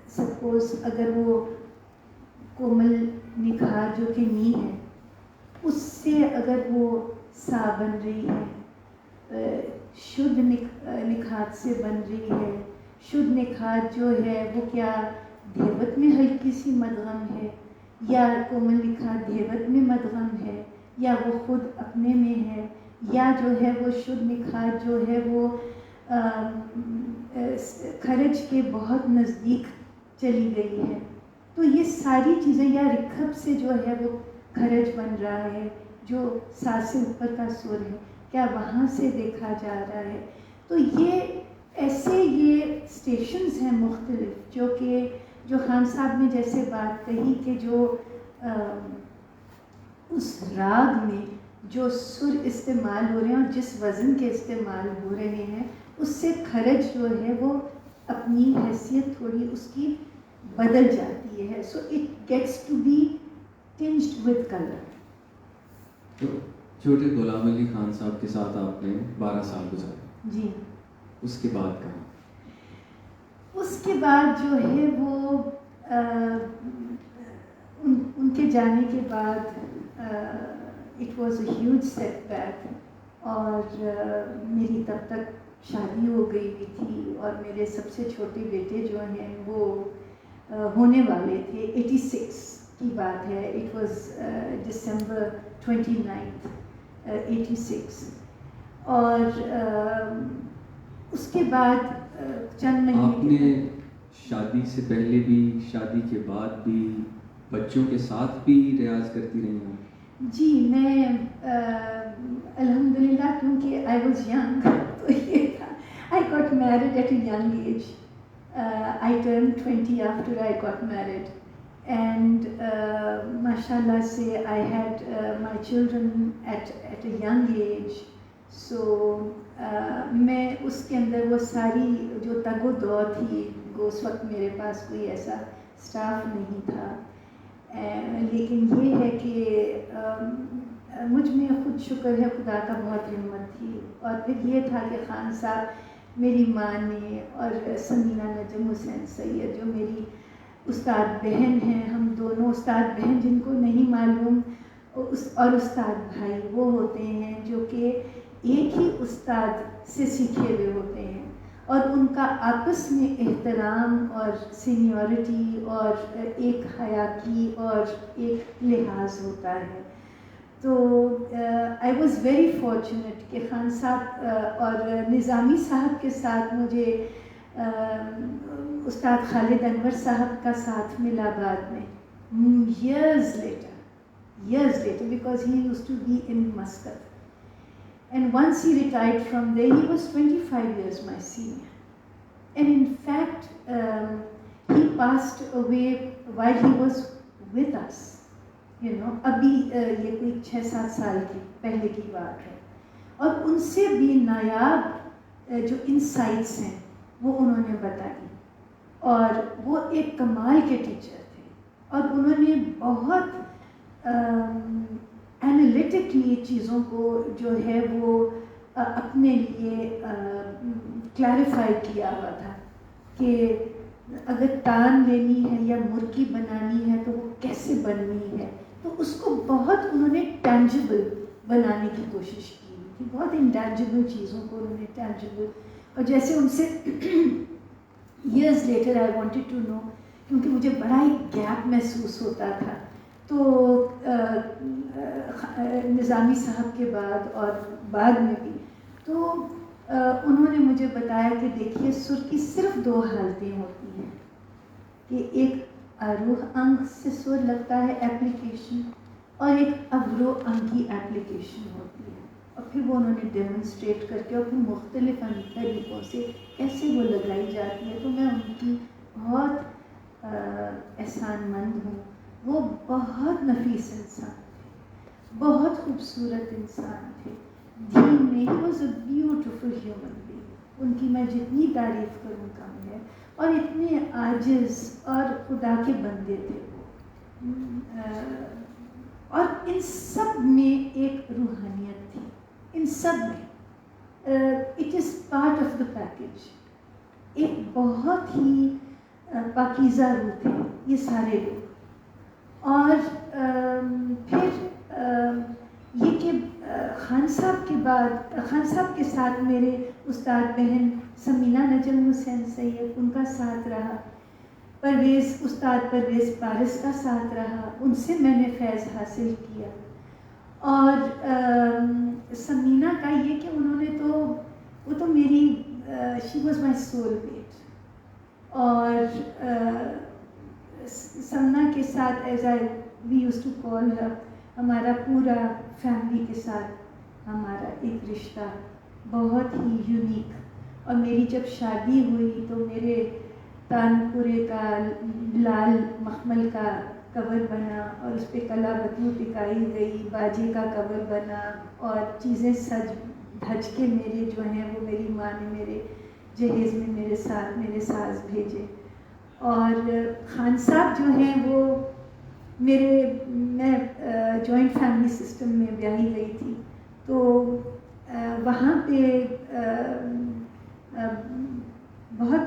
سپوز اگر وہ کومل نکھار جو کہ نی ہے، اس سے اگر وہ سا بن رہی ہے، شدھ نکھات سے بن رہی ہے. شدھ نکھات جو ہے وہ کیا دھیوت میں ہلکی سی مدغم ہے، یا کومل نکھات دھیوت میں مدغم ہے، یا وہ خود اپنے میں ہے، یا جو ہے وہ شدھ نکھات جو ہے وہ کھرج کے بہت نزدیک چلی گئی ہے. تو یہ ساری چیزیں، یا رکھب سے جو ہے وہ کھرج بن رہا ہے، جو سا سے اوپر کا سر ہے، کیا وہاں سے دیکھا جا رہا ہے. تو یہ ایسے یہ اسٹیشنز ہیں مختلف، جو خان صاحب نے جیسے بات کہی کہ جو اس راگ میں جو سر استعمال ہو رہے ہیں اور جس وزن کے استعمال ہو رہے ہیں، اس سے کھرج جو ہے وہ اپنی حیثیت تھوڑی اس کی بدل جاتی ہے. So it gets to be tinged with colour. تو چھوٹے غلام علی خان صاحب کے ساتھ آپ نے 12 سال گزارے. جی. اس کے بعد کہاں؟ اس کے بعد جو ہے وہ ان کے جانے کے بعد it was a huge setback. اور میری تب تک شادی ہو گئی ہوئی تھی، اور میرے سب سے چھوٹے بیٹے جو ہیں وہ ہونے والے تھے. 86 کی بات ہے. It was December 29th 86. اور اس کے بعد چند مہینے آپ نے شادی سے پہلے بھی، شادی کے بعد بھی، بچوں کے ساتھ بھی ریاض کرتی رہی ہیں؟ جی، میں الحمدللہ کیونکہ آئی واز ینگ تو یہ تھا. I got married at a young age. I turn 20 after I got married. And ماشاء اللہ سے I had my children at a young age. So میں اس کے اندر وہ ساری جو تگ و دو تھی، اس وقت میرے پاس کوئی ایسا اسٹاف نہیں تھا. لیکن یہ ہے کہ مجھ میں خود شکر ہے خدا کا بہت ہمت تھی. اور پھر یہ تھا کہ خان صاحب، میری ماں نے، اور سمینا نجم حسین سید جو میری استاد بہن ہیں، ہم دونوں استاد بہن جن کو نہیں معلوم، اور استاد بھائی وہ ہوتے ہیں جو کہ ایک ہی استاد سے سیکھے ہوئے ہوتے ہیں. اور ان کا آپس میں احترام اور سینیورٹی اور ایک حیا کی اور ایک لحاظ ہوتا ہے. تو آئی واز ویری فارچونیٹ کہ خان صاحب اور نظامی صاحب کے ساتھ مجھے استاد خالد انور صاحب کا ساتھ ملا بعد میں years later because he used to be in Muscat. And once he retired from there, he was 25 years my senior. And in fact, he passed away while he was with us. You know, ابھی یہ کوئی 6-7 سال کی پہلے کی بات ہے. اور ان سے بھی نایاب جو انسائٹس ہیں وہ انہوں نے بتائی. اور وہ ایک کمال کے ٹیچر تھے اور انہوں نے بہت انالیٹکلی چیزوں کو جو ہے وہ اپنے لیے کلیریفائی کیا ہوا تھا کہ اگر ٹان لینی ہے یا مرغی بنانی ہے تو وہ کیسے بننی ہے. تو اس کو بہت انہوں نے ٹینجیبل بنانے کی کوشش کی تھی. بہت انٹینجیبل چیزوں کو انہوں نے ٹینجیبل. اور جیسے ان سے years later I wanted to know, کیونکہ مجھے بڑا ہی گیپ محسوس ہوتا تھا. تو نظامی صاحب کے بعد اور بعد میں بھی تو انہوں نے مجھے بتایا کہ دیکھیے سر کی صرف 2 حالتیں ہوتی ہیں کہ ایک آروہ انگ سے سر لگتا ہے ایپلیکیشن اور ایک اورو انگ کی ایپلیکیشن ہوتی ہے. اور پھر وہ انہوں نے ڈیمونسٹریٹ کر کے اور پھر مختلف طریقوں سے کیسے وہ لگائی جاتی ہے. تو میں ان کی بہت احسان مند ہوں. وہ بہت نفیس انسان تھے, بہت خوبصورت انسان تھے. دین میں he was a beautiful human being. ان کی میں جتنی تعریف کروں کم ہے. اور اتنے عاجز اور خدا کے بندے تھے وہ. اور ان سب میں ایک روحانیت تھی, ان سب میں. It is part of the package. ایک بہت ہی پاکیزہ روح تھے یہ سارے لوگ. اور پھر یہ کہ خان صاحب کے بعد خان صاحب کے ساتھ میرے استاد بہن سمینہ نجم حسین سید, ان کا ساتھ رہا. استاد پرویز پارس کا ساتھ رہا. ان سے میں نے فیض حاصل کیا. اور سمینہ کا یہ کہ انہوں نے وہ تو میری she was my soul mate. اور سمنا کے ساتھ as I we use to call her, ہمارا پورا فیملی کے ساتھ ہمارا ایک رشتہ بہت ہی یونیک. اور میری جب شادی ہوئی تو میرے تانپورے کا لال مخمل کا کور بنا اور اس پہ کلا بتو ٹکائی گئی, باجے کا کور بنا اور چیزیں سج دھج کے میرے جو ہیں وہ میری ماں نے میرے جہیز میں میرے ساتھ میرے ساز بھیجے. اور خان صاحب جو ہیں وہ میں جوائنٹ فیملی سسٹم میں بیاہی گئی تھی. تو وہاں پہ بہت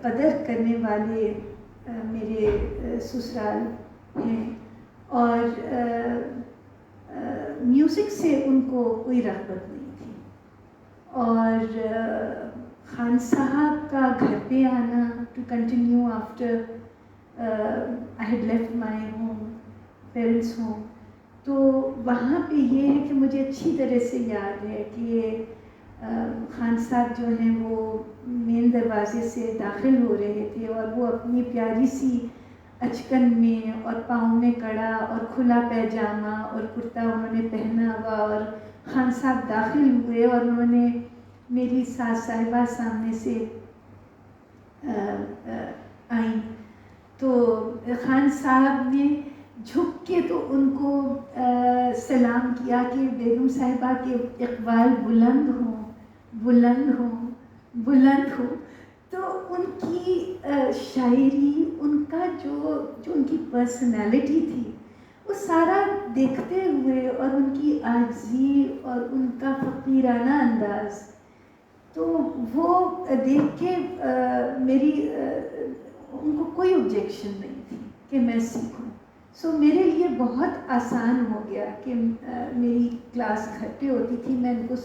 قدر کرنے والے میرے سسرال ہیں. اور میوزک سے ان کو کوئی رغبت نہیں تھی. اور خان صاحب کا گھر پہ آنا to continue after I had left my home parents home. تو وہاں پہ یہ ہے کہ مجھے اچھی طرح سے یاد ہے کہ خان صاحب جو ہیں وہ مین دروازے سے داخل ہو رہے تھے اور وہ اپنی پیاری سی اچکن میں اور پاؤں میں کڑا اور کھلا پیجامہ اور کرتا انہوں نے پہنا ہوا. اور خان صاحب داخل ہوئے اور انہوں نے میری ساس صاحبہ سامنے سے آئیں. تو خان صاحب نے جھک کے تو ان کو سلام کیا کہ بیگم صاحبہ کے اقبال بلند ہوں بلند ہوں بلند ہوں. تو ان کی شاعری, ان کا جو ان کی پرسنالٹی تھی وہ سارا دیکھتے ہوئے اور ان کی عاجزی اور ان کا فقیرانہ انداز, تو وہ دیکھ کے میری ان کو کوئی آبجیکشن نہیں تھی کہ میں سیکھوں. سو میرے لیے بہت آسان ہو گیا کہ میری کلاس گھر پہ ہوتی تھی. میں ان کو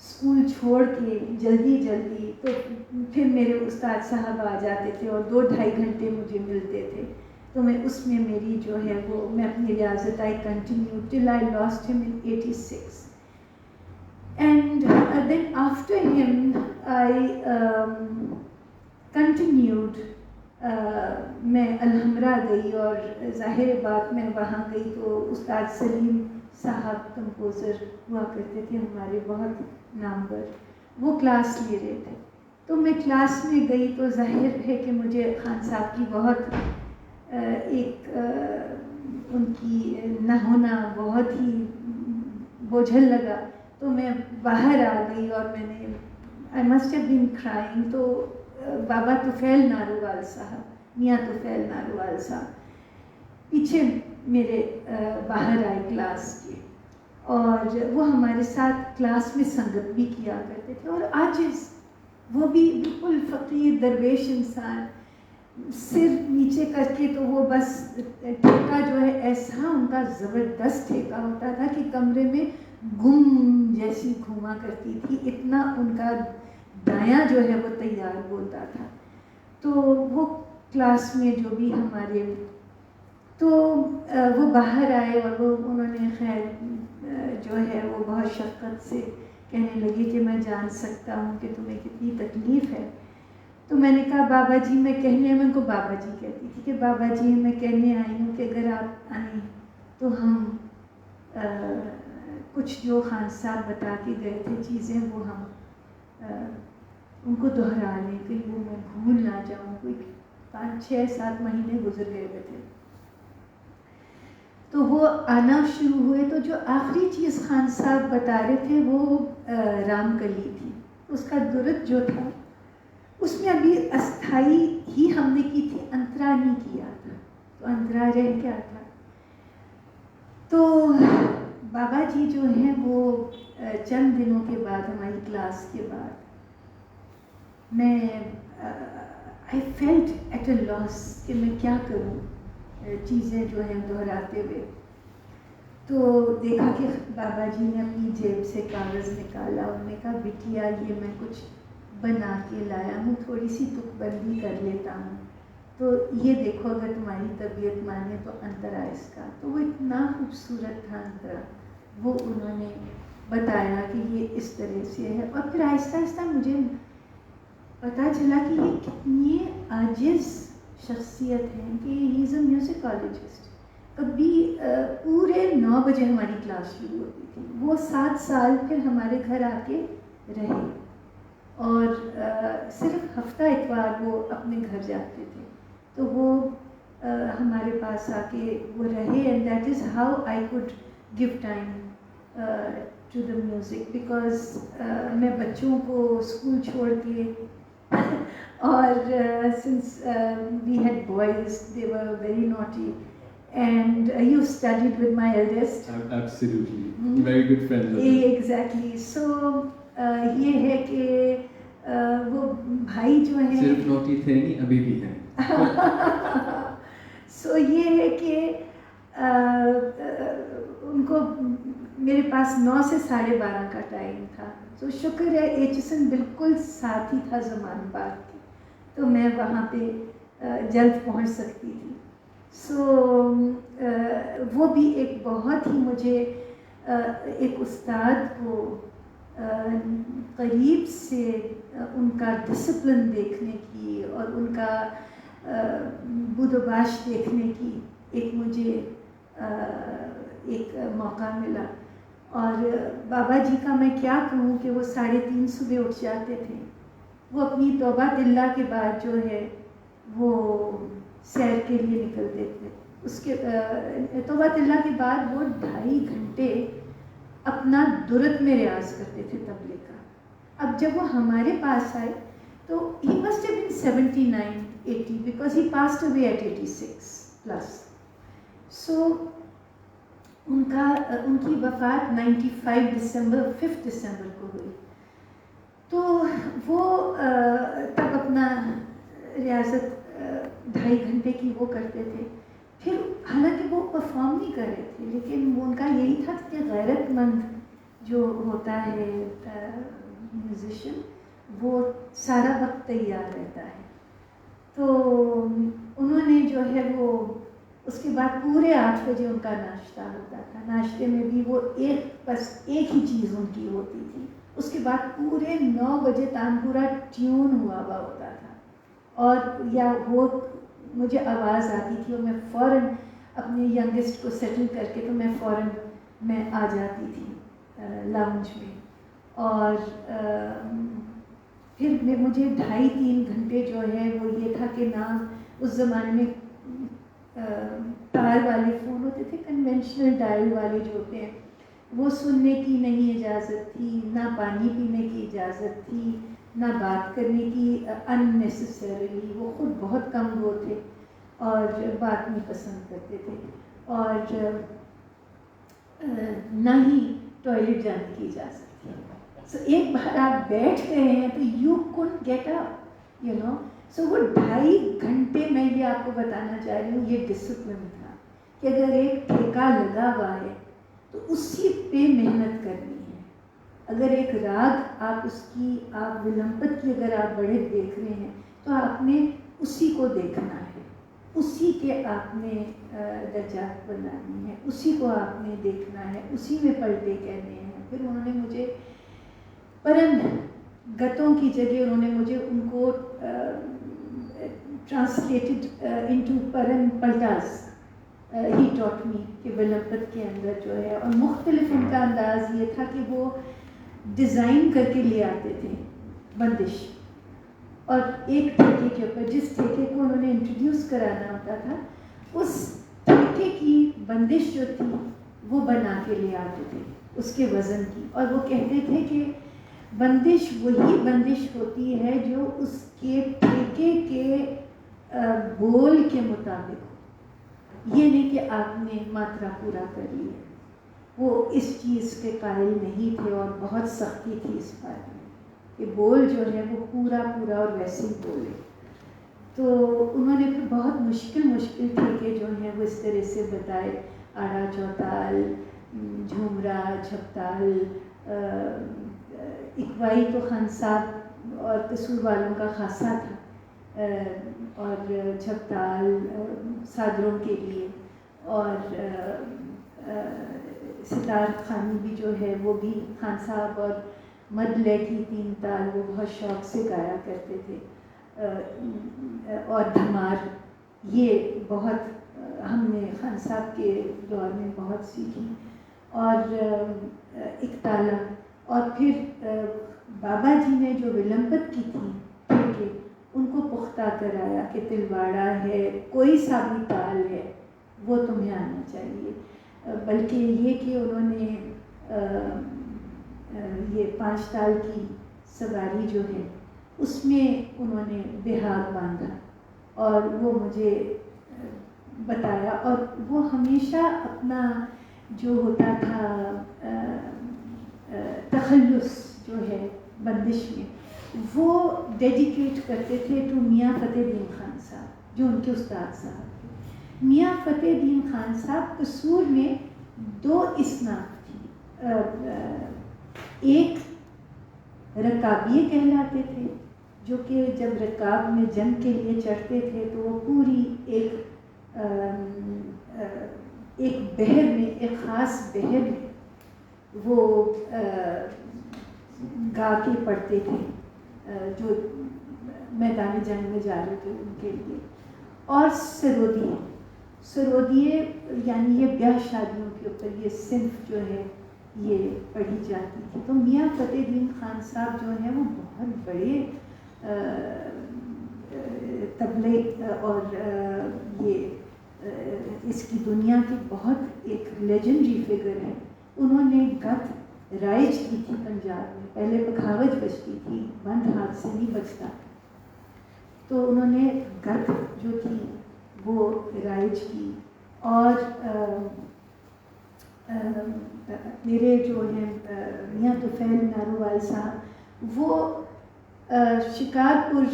اسکول چھوڑ کے جلدی تو پھر میرے استاد صاحب آ جاتے تھے اور 2-2.5 گھنٹے مجھے ملتے تھے، تو میں اس میں میری جو ہے وہ میں اپنی ریاضت I continue till I last ہم ان 86. And then after him I continued. میں الحمرا گئی اور ظاہر بات میں وہاں گئی تو استاد سلیم صاحب کمپوزر ہوا کرتے تھے ہمارے بہت نامور، وہ کلاس لے رہے تھے. تو میں کلاس میں گئی تو ظاہر ہے کہ مجھے خان صاحب کی بہت ایک ان کی نہ ہونا بہت ہی بوجھل لگا. تو میں باہر آ گئی اور میں نے I must have been crying. تو بابا طفیل نارووال صاحب، میاں طفیل نارووال صاحب پیچھے میرے باہر آئے کلاس کے، اور وہ ہمارے ساتھ کلاس میں سنگت بھی کیا کرتے تھے، اور عاجز، وہ بھی بالکل فقیر درویش انسان، سر نیچے کر کے تو وہ بس ٹھیکہ جو ہے ایسا ان کا زبردست ٹھیکہ ہوتا تھا کہ کمرے میں گم جیسی گھوما کرتی تھی، اتنا ان کا دایاں جو ہے وہ تیار بولتا تھا. تو وہ کلاس میں جو بھی ہمارے، تو وہ باہر آئے اور وہ انہوں نے خیر جو ہے وہ بہت شفقت سے کہنے لگے کہ میں جان سکتا ہوں کہ تمہیں کتنی تکلیف ہے. تو میں نے کہا بابا جی میں کہنے، میں ان کو بابا جی کہتی تھی کہ بابا جی میں کہنے آئی ہوں کہ اگر آپ آئیں تو ہم کچھ جو خان صاحب بتا کے گئے تھے چیزیں وہ ہم ان کو دہرا لیں، کہیں وہ میں بھول نہ جاؤں. کوئی 5-6-7 مہینے گزر گئے ہوئے تھے. تو وہ آنا شروع ہوئے. تو جو آخری چیز خان صاحب بتا رہے تھے وہ رام کلی تھی. اس کا درد جو تھا اس میں ابھی استھائی ہی ہم نے کی تھی، انترا نہیں کیا تھا، تو انترا رہ کیا تھا. تو بابا جی جو ہیں وہ چند دنوں کے بعد ہماری کلاس کے بعد میں آئی فیلٹ ایٹ اے لاس کہ میں کیا کروں چیزیں جو ہیں دہراتے ہوئے. تو دیکھا کہ بابا جی نے اپنی جیب سے کاغذ نکالا، انہوں نے کہا بٹیا یہ میں کچھ بنا کے لایا ہوں، تھوڑی سی تک بندی کر لیتا ہوں، تو یہ دیکھو اگر تمہاری طبیعت مانے تو انترا اس کا. تو وہ اتنا خوبصورت تھا انترا، وہ انہوں نے بتایا کہ یہ اس طرح سے ہے. اور پھر آہستہ آہستہ مجھے پتہ چلا کہ یہ کتنی عاجز شخصیت ہے کہ ہی از اے میوزیکالوجسٹ. کبھی پورے 9 بجے ہماری کلاس شروع ہوتی تھی، وہ 7 سال پھر ہمارے گھر آ کے رہے، اور صرف ہفتہ اتوار وہ اپنے گھر جاتے تھے. تو وہ ہمارے پاس آ کے وہ رہے، and that is how I could give time to the music. Because میں بچوں کو اسکول چھوڑ کے اور since we had boys they were very naughty. And you studied with my eldest. Absolutely. Very good friends. Exactly. So یہ ہے کہ وہ بھائی جو ہیں صرف نوٹی تھے نہیں، ابھی بھی ہیں. سو یہ ہے کہ ان کو میرے پاس 9 سے 12:30 کا ٹائم تھا. تو شکر ہے ایچسن بالکل ساتھ ہی تھا زمان پارک کے، تو میں وہاں پہ جلد پہنچ سکتی تھی. سو وہ بھی ایک بہت ہی مجھے ایک استاد کو قریب سے ان کا ڈسپلن دیکھنے کی اور ان کا بود و باش دیکھنے کی ایک مجھے ایک موقع ملا. اور بابا جی کا میں کیا کہوں کہ وہ 3:30 صبح اٹھ جاتے تھے. وہ اپنی توبہ اللہ کے بعد جو ہے وہ سیر کے لیے نکلتے تھے. اس کے توبہ اللہ کے بعد وہ 2.5 گھنٹے اپنا درد میں ریاض کرتے تھے طبلے کا. اب جب وہ ہمارے پاس آئے تو he must have been 79-80 because he passed away at 86+. So ان کی وفات 95 دسمبر 5 دسمبر کو ہوئی. تو وہ تب اپنا ریاضت 2.5 گھنٹے کی وہ کرتے تھے. پھر حالانکہ وہ پرفارم نہیں کر رہے تھے، لیکن وہ ان کا یہی تھا کہ غیرت مند جو ہوتا ہے میوزیشین وہ سارا وقت تیار رہتا ہے. تو انہوں نے جو ہے وہ اس کے بعد پورے 8 بجے ان کا ناشتہ ہوتا تھا. ناشتے میں بھی وہ بس ایک ہی چیز ان کی ہوتی تھی. اس کے بعد پورے 9 بجے تانپورا ٹیون ہوا ہوتا تھا. اور یا وہ مجھے آواز آتی تھی اور میں فوراً اپنے ینگسٹ کو سیٹل کر کے تو میں فوراً میں آ جاتی تھی لاؤنج میں. اور پھر مجھے 2.5-3 گھنٹے جو ہے وہ یہ تھا کہ نہ اس زمانے میں تار والے فون ہوتے تھے، کنونشنل ڈائل والے جو ہوتے ہیں وہ سننے کی نہیں اجازت تھی، نہ پانی پینے کی اجازت تھی، نہ بات کرنے کی اننیسیسریلی. وہ خود بہت کم وہ تھے اور بات نہیں پسند کرتے تھے، اور نہ ہی ٹوائلٹ جانے کی اجازت تھی. سو ایک بار آپ بیٹھ گئے ہیں تو you couldn't get up you know. So وہ 2.5 گھنٹے میں یہ آپ کو بتانا چاہ رہی ہوں یہ ڈسپلن تھا کہ اگر ایک ٹھیکہ لگا ہوا ہے تو اسی پہ محنت کرنی ہے. اگر ایک راگ آپ اس کی آپ ولمپت کی اگر آپ بڑے دیکھ رہے ہیں تو آپ نے اسی کو دیکھنا ہے، اسی کے آپ نے درجات بنانی ہے، اسی کو آپ نے دیکھنا ہے، اسی میں پلٹے کہنے ہیں. پھر انہوں نے مجھے پرن گتوں کی جگہ انہوں نے مجھے ان کو ٹرانسلیٹڈ انٹو پرن پلٹاز ہی ٹاٹ می کہ ولمپت کے اندر جو ہے. اور مختلف ان کا انداز یہ تھا کہ وہ ڈیزائن کر کے لے آتے تھے بندش، اور ایک ٹھیکے کے اوپر جس ٹھیکے کو انہوں نے انٹروڈیوس کرانا ہوتا تھا اس ٹھیکے کی بندش جو تھی وہ بنا کے لے آتے تھے اس کے وزن کی. اور وہ کہتے تھے کہ بندش وہی بندش ہوتی ہے جو اس کے ٹھیکے کے بول کے مطابق ہو، یہ نہیں کہ آپ نے ماترا پورا کر لی ہے. وہ اس چیز کے قائل نہیں تھے اور بہت سختی تھی اس بارے میں کہ بول جو ہے وہ پورا پورا اور ویسے ہی بولے. تو انہوں نے پھر بہت مشکل ٹھیکے جو ہیں وہ اس طرح سے بتائے، آڑا چوتال، جھومرا، جھپتال، اکوائی تو خان صاحب اور قصور والوں کا خاصا تھا، اور جھپتال صادروں کے لیے، اور ستار خانی بھی جو ہے وہ بھی خان صاحب اور مد لیٹھی 3 تال وہ بہت شوق سے گایا کرتے تھے. اور دھمار یہ بہت ہم نے خان صاحب کے دور میں بہت سیکھی. اور اکتالا، اور پھر بابا جی نے جو ولمپت کی تھی ٹھیکے ان کو پختہ کرایا کہ تلواڑا ہے، کوئی سا بھی تال ہے وہ تمہیں آنا چاہیے. بلکہ یہ کہ انہوں نے یہ 5 تال کی سواری جو ہے اس میں انہوں نے بہاگ باندھا اور وہ مجھے بتایا. اور وہ ہمیشہ اپنا جو ہوتا تھا تخلص جو ہے بندش میں وہ ڈیڈیکیٹ کرتے تھے ٹو میاں فتح دین خان صاحب جو ان کے استاد صاحب. میاں فتح دین خان صاحب قصور میں 2 اصناف تھی، ایک رکابیے کہلاتے تھے جو کہ جب رکاب میں جنگ کے لیے چڑھتے تھے تو وہ پوری ایک بحر میں، ایک خاص بحر میں وہ گا کے پڑھتے تھے جو میدان جنگ میں جا رہے تھے ان کے لیے. اور سرودیے یعنی یہ بیاہ شادیوں کے اوپر یہ صنف جو ہے یہ پڑھی جاتی تھی. تو میاں فتح دین خان صاحب جو ہیں وہ بہت بڑے تبلے اور یہ اس کی دنیا کی بہت ایک لیجنڈری فگر ہے. انہوں نے گت رائج کی تھی پنجاب میں، پہلے بغاوت بجتی تھی، بند ہاتھ سے نہیں بجتا، تو انہوں نے گت جو تھی وہ رائج کی. اور میرے جو ہیں میاں طفیل ناروال صاحب وہ شکارپور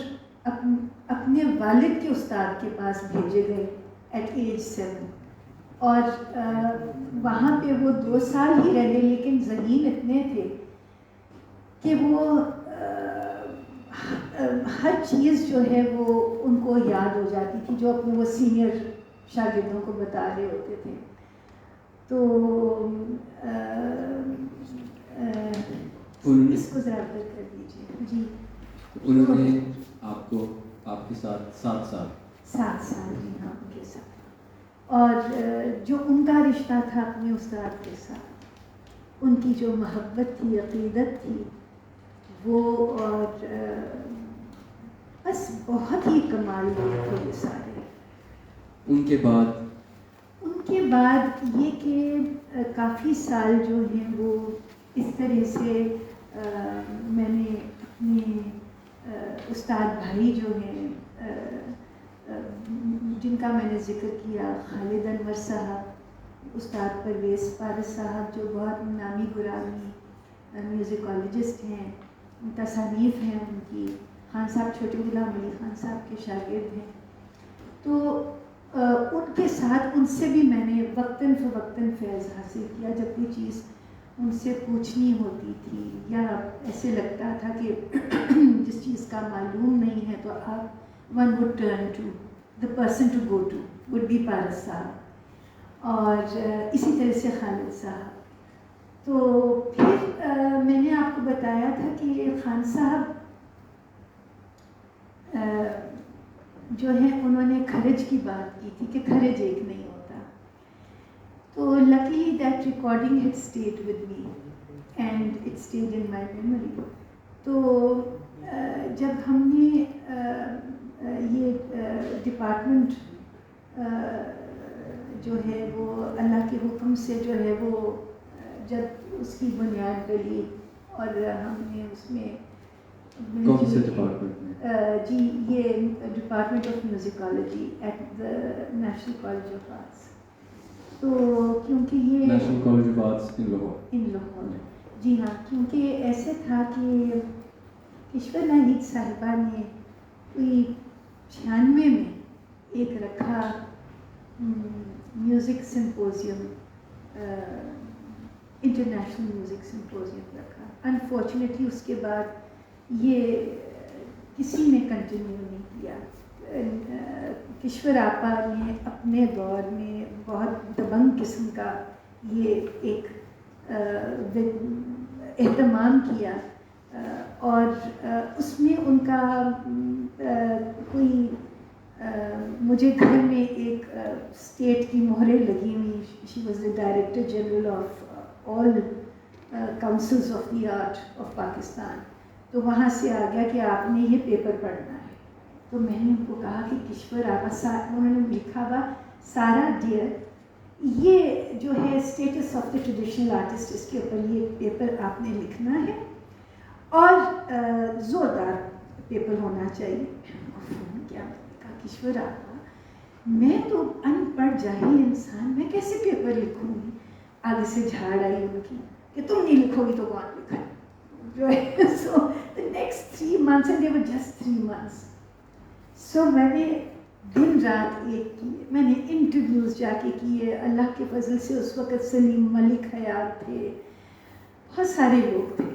اپنے والد کے استاد کے پاس بھیجے گئے ایٹ ایج 7. اور وہاں پہ وہ 2 سال ہی رہے، لیکن ذہین اتنے تھے کہ وہ ہر چیز جو ہے وہ ان کو یاد ہو جاتی تھی جو اپنے وہ سینئر شاگردوں کو بتا رہے ہوتے تھے. تو اس کو ذرا بند کر دیجیے. جی انہوں نے آپ کو آپ کے ساتھ 7 سال 7 سال جی ہاں ان کے ساتھ. اور جو ان کا رشتہ تھا اپنے استاد کے ساتھ، ان کی جو محبت تھی، عقیدت تھی وہ، اور بس بہت ہی کمال ہوئے تھے یہ سارے. ان کے بعد یہ کہ کافی سال جو ہیں وہ اس طرح سے میں نے اپنے استاد بھائی جو ہیں جن کا میں نے ذکر کیا، خالد انور صاحب، استاد پرویز پارس صاحب جو بہت نامی گرامی میوزیکالوجسٹ ہیں، تصانیف ہیں ان کی، خان صاحب چھوٹے غلام علی خان صاحب کے شاگرد ہیں. تو ان کے ساتھ، ان سے بھی میں نے وقتاً فوقتاً فیض حاصل کیا. جب کوئی چیز ان سے پوچھنی ہوتی تھی یا ایسے لگتا تھا کہ جس چیز کا معلوم نہیں ہے تو آپ one would turn to the person to go to would be Paras صاحب اور اسی طرح سے خالد صاحب. تو پھر میں نے آپ کو بتایا تھا کہ خان صاحب جو ہے انہوں نے خرج کی بات کی تھی کہ خرج ایک نہیں ہوتا. تو luckily that recording had stayed with me and it stayed in my memory. تو جب ہم نے یہ ڈپارٹمنٹ جو ہے وہ اللہ کے حکم سے جو ہے وہ جب اس کی بنیاد ڈلی اور ہم نے اس میں کون سے ڈپارٹمنٹ میں؟ جی یہ department of musicology at the National College of Arts. تو کیونکہ یہ National College of Arts in Lahore. جی ہاں، کیونکہ ایسے تھا کہ کشور ناہید صاحبہ نے کوئی 96 میں ایک رکھا music symposium, international music symposium رکھا. انفارچونیٹلی اس کے بعد یہ کسی نے کنٹینیو نہیں کیا. کشور آپا نے اپنے دور میں بہت دبنگ قسم کا یہ ایک اہتمام کیا اور اس میں ان کا کوئی مجھے گھر میں ایک اسٹیٹ کی مہریں لگی ہوئی. She was the director general of all councils of the art of Pakistan. تو وہاں سے آ گیا کہ آپ نے یہ پیپر پڑھنا ہے. تو میں نے ان کو کہا کہ کشور آپا، انہوں نے لکھا ہوا سارا ڈیئر، یہ جو ہے status of the traditional artist, اس کے اوپر یہ پیپر آپ نے لکھنا ہے اور زوردار پیپر ہونا چاہیے. کیا کہا کشور آپا، میں تو ان پڑھ جاہل انسان، میں کیسے پیپر لکھوں گی؟ آگے سے جھاڑ آئی ان کی کہ تم نہیں لکھو گی تو کون لکھا. So the next 3 months, and they were just 3 months. So میں نے دن رات ایک کیے، میں نے انٹرویوز جا کے کیے. اللہ کے فضل سے اس وقت سلیم ملک حیات تھے، بہت سارے لوگ تھے،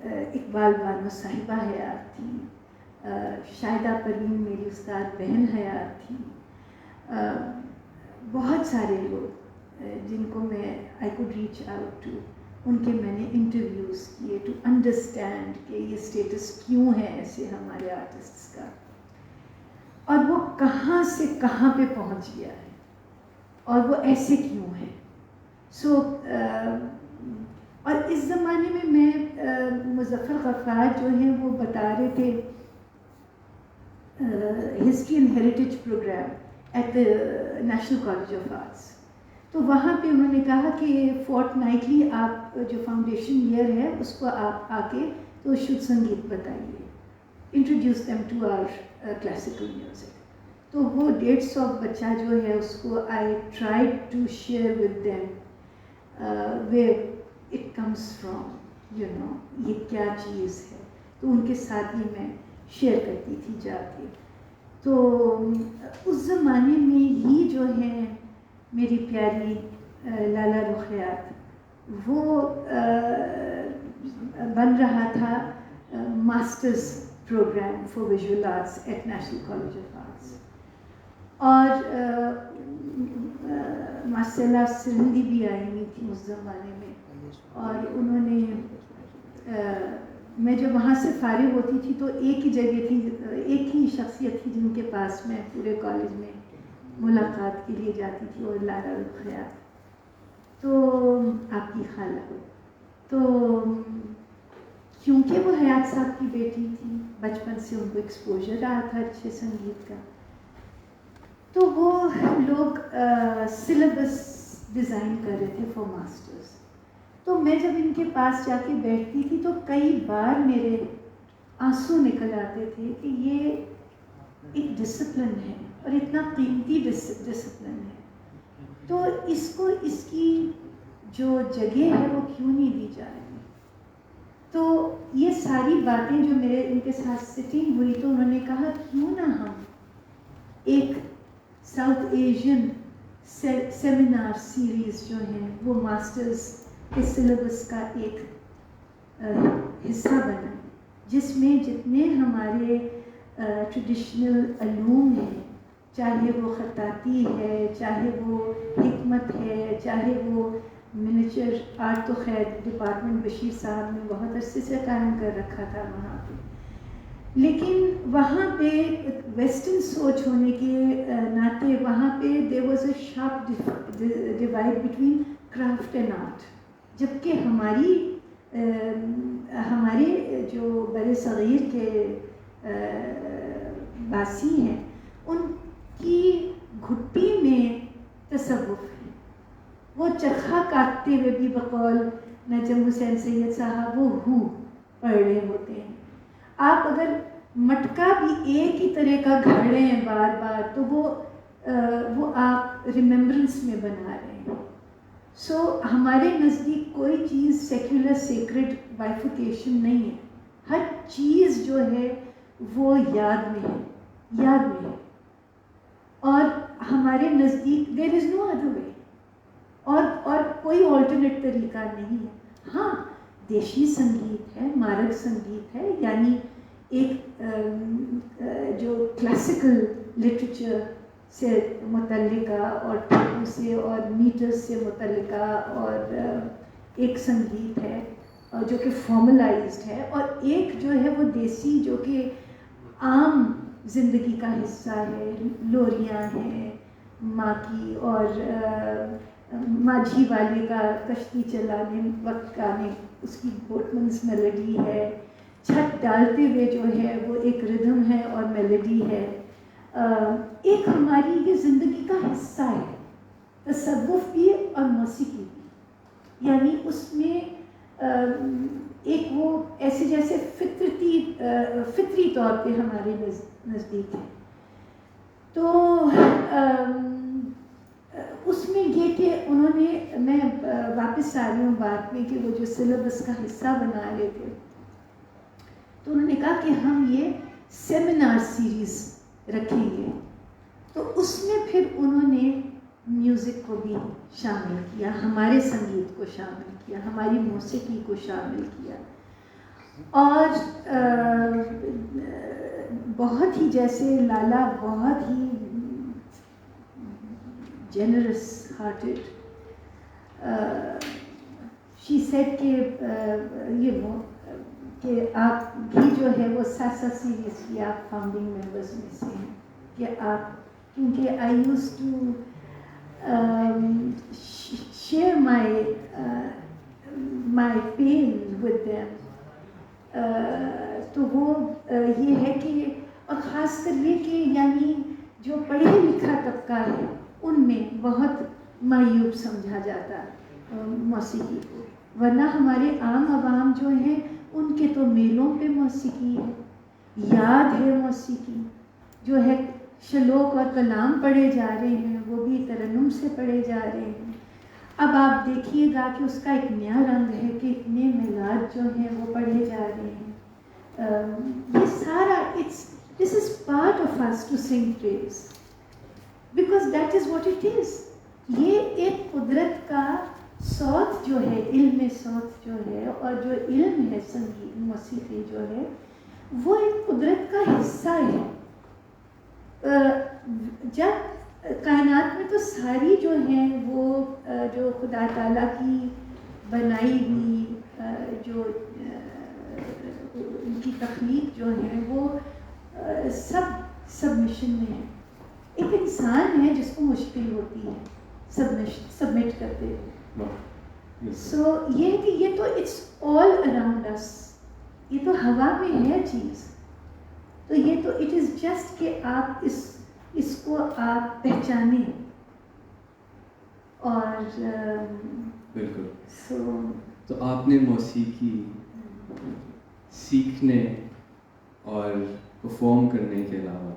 اقبال بانو صاحبہ حیات تھی، شاہدہ پروین میری استاد بہن حیات تھی، بہت سارے لوگ جن کو میں I could reach out to. ان کے میں نے انٹرویوز کیے ٹو انڈرسٹینڈ کہ یہ اسٹیٹس کیوں ہے ایسے ہمارے آرٹسٹس کا، اور وہ کہاں سے کہاں پہ پہنچ گیا ہے اور وہ ایسے کیوں ہے. سو اور اس زمانے میں مظفر غفار جو ہیں وہ بتا رہے تھے history and heritage programme at the National College of Arts. تو وہاں پہ انہوں نے کہا کہ فورٹ نائٹلی آپ جو فاؤنڈیشن ایئر ہے اس کو آپ آ کے تو شدھ سنگیت بتائیے، introduce them to our classical music. تو وہ 150 بچہ جو ہے اس کو I try to share with them where it comes from, you know یہ کیا چیز ہے. تو ان کے ساتھ ہی میں شیئر کرتی تھی جا کے. تو اس زمانے میں ہی جو ہے میری پیاری لالا رخیات، وہ بن رہا تھا masters programme for visual arts at National College of Arts, اور ماشاء اللہ سرہندی بھی آئی ہوئی تھی اس زمانے میں، اور انہوں نے میں جب وہاں سے فارغ ہوتی تھی تو ایک ہی جگہ تھی، ایک ہی شخصیت تھی جن کے پاس میں پورے کالج میں ملاقات کے لیے جاتی تھی، اور لالا رخیات، تو آپ کی خالہ، تو کیونکہ وہ حیات صاحب کی بیٹی تھی، بچپن سے ان کو ایکسپوجر رہا تھا اچھے سنگیت کا، تو وہ لوگ سلیبس ڈیزائن کر رہے تھے فار ماسٹرز. تو میں جب ان کے پاس جا کے بیٹھتی تھی تو کئی بار میرے آنسو نکل آتے تھے کہ یہ ایک ڈسپلن ہے اور اتنا قیمتی ڈسپلن ہے، تو اس کو اس کی جو جگہ ہے وہ کیوں نہیں دی جا رہی. تو یہ ساری باتیں جو میرے ان کے ساتھ سٹنگ ہوئی، تو انہوں نے کہا کیوں نہ ہم ایک ساؤتھ ایشین سیمینار سیریز جو ہیں وہ ماسٹرز کے سلیبس کا ایک حصہ بنائیں، جس میں جتنے ہمارے ٹریڈیشنل علوم ہیں، چاہے وہ خطاطی ہے، چاہے وہ حکمت ہے، چاہے وہ منیچر آرٹ، تو خیر ڈپارٹمنٹ بشیر صاحب نے بہت عرصے سے قائم کر رکھا تھا وہاں پہ، لیکن وہاں پہ ویسٹرن سوچ ہونے کے ناطے وہاں پہ there was a sharp divide between craft and art, جبکہ ہمارے جو بر صغیر کے باسی ہیں ان کی گھٹی میں تصوف ہے، وہ چرخا کاٹتے ہوئے بھی بقول نجم حسین سید صاحب وہ پڑھ رہے ہوتے ہیں. آپ اگر مٹکا بھی ایک ہی طرح کا گھڑ رہے ہیں بار بار تو وہ آپ ریممبرنس میں بنا رہے ہیں. سو ہمارے نزدیک کوئی چیز سیکولر سیکرڈ بائفیکیشن نہیں ہے، ہر چیز جو ہے وہ یاد میں ہے، اور ہمارے نزدیک دیر از نو ادر وے، اور کوئی آلٹرنیٹ طریقہ نہیں ہے. ہاں دیشی سنگیت ہے، مارگ سنگیت ہے، یعنی ایک جو کلاسیکل لٹریچر سے متعلقہ اور ٹیپو سے اور میٹر سے متعلقہ اور ایک سنگیت ہے جو کہ فارملائزڈ ہے، اور ایک جو ہے وہ دیسی جو کہ عام زندگی کا حصہ ہے. لوریاں ہیں ماں کی، اور ماجھی والے کا کشتی چلانے وقت گانے اس کی بوٹمنس میلڈی ہے، چھت ڈالتے ہوئے جو ہے وہ ایک ردھم ہے اور میلڈی ہے. ایک ہماری یہ زندگی کا حصہ ہے تصوف بھی اور موسیقی بھی، یعنی اس میں ایک وہ ایسے جیسے فطری طور پہ ہمارے نزدیک ہے. تو اس میں یہ کہ انہوں نے، میں واپس آ رہی ہوں بات میں، کہ وہ جو سلیبس کا حصہ بنا رہے تھے تو انہوں نے کہا کہ ہم یہ سیمینار سیریز رکھیں گے. تو اس میں پھر انہوں نے میوزک کو بھی شامل کیا، ہمارے سنگیت کو شامل کیا، ہماری موسیقی کو شامل کیا، اور بہت ہی جیسے لالا بہت ہی جنرس ہارٹڈ، شی سیڈ کہ آپ بھی جو ہے وہ ساسا سیریز کی آپ فاؤنڈنگ ممبرز میں سے ہیں، کہ آپ، کیونکہ I use to share my pain with them. تو وہ یہ ہے کہ، اور خاص کر یہ کہ یعنی جو پڑھے لکھا طبقہ ہے ان میں بہت معیوب سمجھا جاتا موسیقی کو، ورنہ ہمارے عام عوام جو ہیں ان کے تو میلوں پہ موسیقی ہے، یاد ہے موسیقی جو ہے، شلوک اور کلام پڑھے جا رہے ہیں وہ بھی ترنم سے پڑھے جا رہے ہیں. اب آپ دیکھیے گا کہ اس کا ایک نیا رنگ ہے کہ اتنے میلاد جو ہیں وہ پڑھے جا رہے ہیں. یہ سارا this is part of us to sing praise because that is what it is. یہ ایک قدرت کا صوت جو ہے، علم صوت جو ہے، اور جو علم ہے سنگیت موسیقی جو ہے، وہ ایک قدرت کا حصہ ہے. جب کائنات میں تو ساری جو ہیں وہ جو خدا تعالیٰ کی بنائی ہوئی جو ان کی تخلیق جو ہے وہ سب مشن میں ہے. ایک انسان ہے جس کو مشکل ہوتی ہے سبمٹ کرتے ہوئے. سو یہ کہ یہ تو اٹس آل اراؤنڈ اس، یہ تو ہوا میں ہے چیز. تو یہ تو اٹ از جسٹ کہ آپ اس کو آپ پہچانیں. اور بالکل. تو آپ نے موسیقی سیکھنے اور پرفارم کرنے کے علاوہ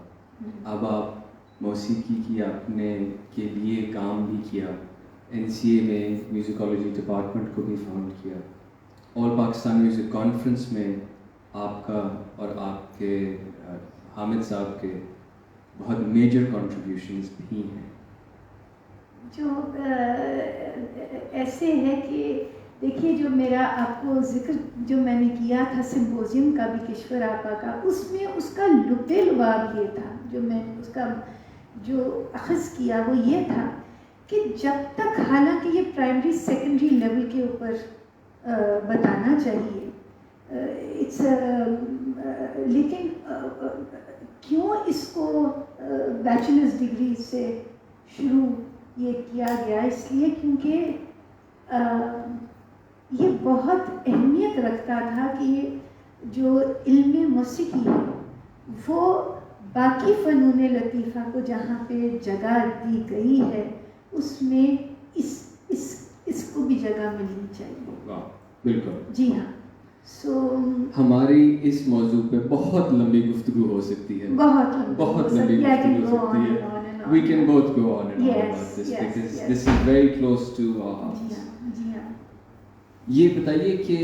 اب آپ موسیقی کی اپنے کے لیے کام بھی کیا. NCA میں میوزیکالوجی ڈپارٹمنٹ کو بھی فاؤنڈ کیا. آل پاکستان میوزک کانفرنس میں آپ کا اور آپ کے حامد صاحب کے بہت میجر کنٹریبیوشنز بھی ہیں. جو ایسے ہے کہ دیکھیے جو میرا آپ کو ذکر جو میں نے کیا تھا سمپوزیم کا بھی کشور آپا کا، اس میں اس کا لب لباب یہ تھا، جو میں اس کا جو اخذ کیا وہ یہ تھا کہ جب تک، حالانکہ یہ پرائمری سیکنڈری لیول کے اوپر بتانا چاہیے اٹس لیکن کیوں اس کو بیچلرز ڈگری سے شروع یہ کیا گیا، اس لیے کیونکہ یہ بہت اہمیت رکھتا تھا کہ جو علم موسیقی ہے وہ باقی فنون لطیفہ کو جہاں پہ جگہ دی گئی ہے اس میں اس کو بھی جگہ ملنی چاہیے. بالکل. جی ہاں. سو ہماری اس موضوع پہ بہت لمبی گفتگو ہو سکتی ہے. بہت لمبی گفتگو ہو سکتی ہے. We can both go on and on about this because this is very close to our hearts. جی ہاں. یہ بتائیے کہ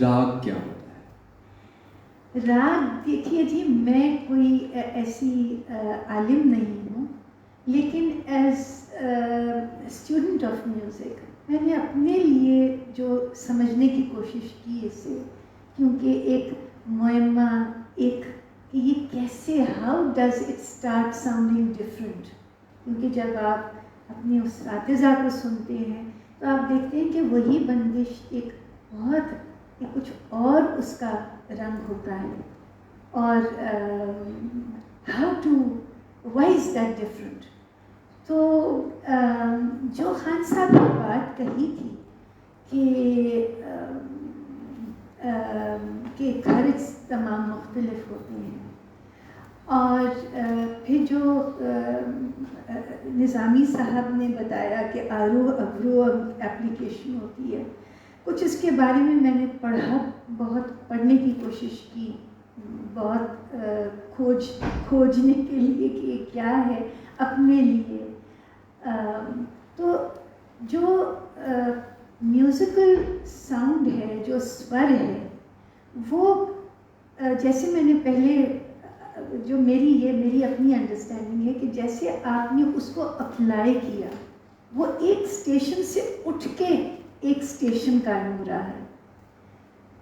راگ کیا ہوتا ہے؟ راگ دیکھیے جی، میں کوئی ایسی عالم نہیں ہوں، لیکن ایز اسٹوڈنٹ آف میوزک میں نے اپنے لیے جو سمجھنے کی کوشش کی اسے، کیونکہ ایک معمہ ایک کہ یہ کیسے how does it start sounding different. کیونکہ جب آپ اپنے اساتذہ کو سنتے ہیں تو آپ دیکھتے ہیں کہ وہی بندش ایک بہت کچھ اور اس کا رنگ ہوتا ہے. اور how to why is that different. تو جو خان صاحب نے بات کہی تھی کہ خرچ تمام مختلف ہوتے ہیں، اور پھر جو نظامی صاحب نے بتایا کہ آرو ابرو اپلیکیشن ہوتی ہے، کچھ اس کے بارے میں نے پڑھا، بہت پڑھنے کی کوشش کی، بہت کھوجنے کے لیے کہ یہ کیا ہے اپنے لیے. تو جو میوزیکل ساؤنڈ ہے، جو سور ہے، وہ جیسے میں نے پہلے جو میری اپنی انڈرسٹینڈنگ ہے کہ جیسے آپ نے اس کو اپلائی کیا، وہ ایک اسٹیشن سے اٹھ کے ایک اسٹیشن قائم ہو رہا ہے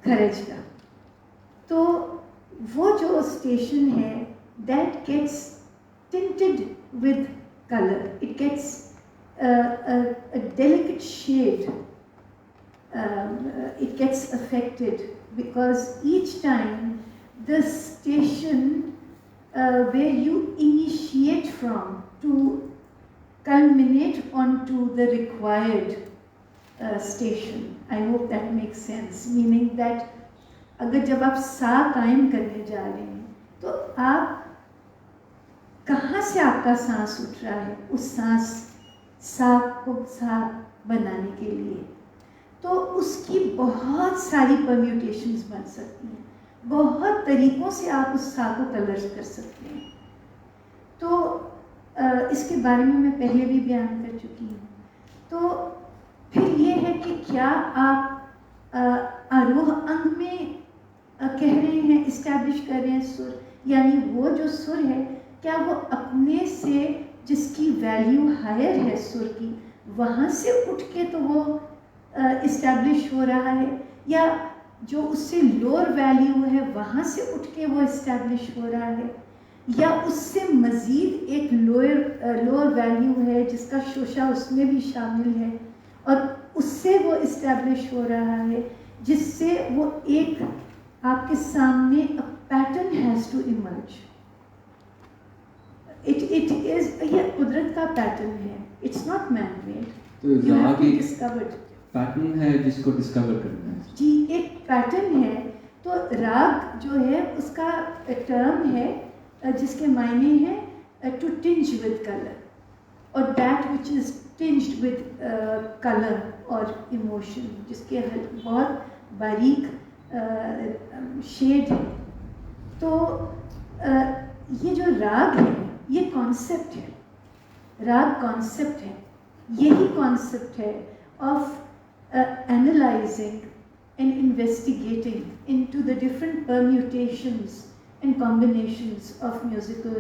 خرچ کا. تو وہ جو اسٹیشن ہے that gets tinted with color, it gets a delicate shade, it gets affected because each time the station where you initiate from to culminate onto the required station. I hope that makes sense, meaning that اگر جب آپ سا قائم کرنے جا رہے ہیں تو آپ کہاں سے آپ کا سانس اٹھ رہا ہے، اس سانس سا کو سا بنانے کے لیے، تو اس کی بہت ساری پرمیوٹیشنز بن سکتی ہیں، بہت طریقوں سے آپ اس سا کو کلر کر سکتے ہیں. تو اس کے بارے میں پہلے بھی بیان کر چکی ہوں. تو پھر یہ ہے کہ کیا آپ آروہ انگ میں کہہ رہے ہیں، اسٹیبلش کر رہے ہیں سر، یعنی وہ جو سر ہے کیا وہ اپنے سے جس کی ویلیو ہائر ہے سر کی وہاں سے اٹھ کے تو وہ اسٹیبلش ہو رہا ہے، یا جو اس سے لوور ویلیو ہے وہاں سے اٹھ کے وہ اسٹیبلش ہو رہا ہے، یا اس سے مزید ایک لوور ویلیو ہے جس کا شوشہ اس میں بھی شامل ہے اور اس سے وہ اسٹیبلش ہو رہا ہے، جس سے وہ ایک آپ کے سامنے pattern has to emerge. It is یہ قدرت کا پیٹرن ہے، اٹس ناٹ مین میڈ. تو راگ ایک ڈسکورڈ پیٹرن ہے جس کو ڈسکور کرنا ہے. جی ایک پیٹرن ہے. تو راگ جو ہے اس کا ٹرم ہے جس کے معنی ہے ٹو ٹنج ود کلر، اور that which is tinged with colour اور ایموشن، جس کے بہت باریک شیڈ ہے. تو یہ جو راگ ہے یہ کانسیپٹ ہے، راگ کانسیپٹ ہے. یہی کانسیپٹ ہے of analysing and investigating into the different permutations and combinations of musical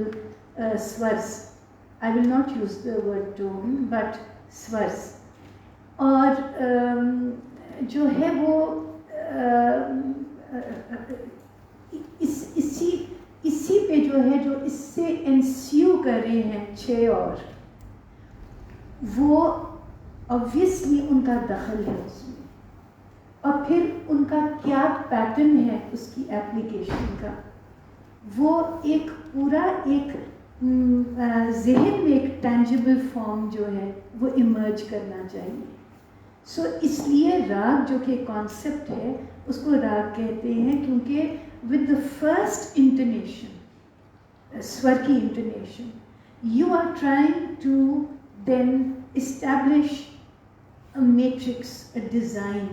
swars. I will not use the word tone, but swars. اور جو ہے وہ اسی پہ جو ہے جو اس سے انسیو کر رہے ہیں 6 اور وہ obviously ان کا دخل ہے اس میں، اور پھر ان کا کیا پیٹرن ہے اس کی ایپلیکیشن کا، وہ ایک پورا ایک ذہن میں ایک ٹینجیبل فارم جو ہے وہ ایمرج کرنا چاہیے. سو اس لیے راگ جو کہ کانسیپٹ ہے اس کو راگ کہتے ہیں، کیونکہ ود دا فرسٹ انٹونیشن، سور کی intonation, you are trying to then establish a matrix, a design,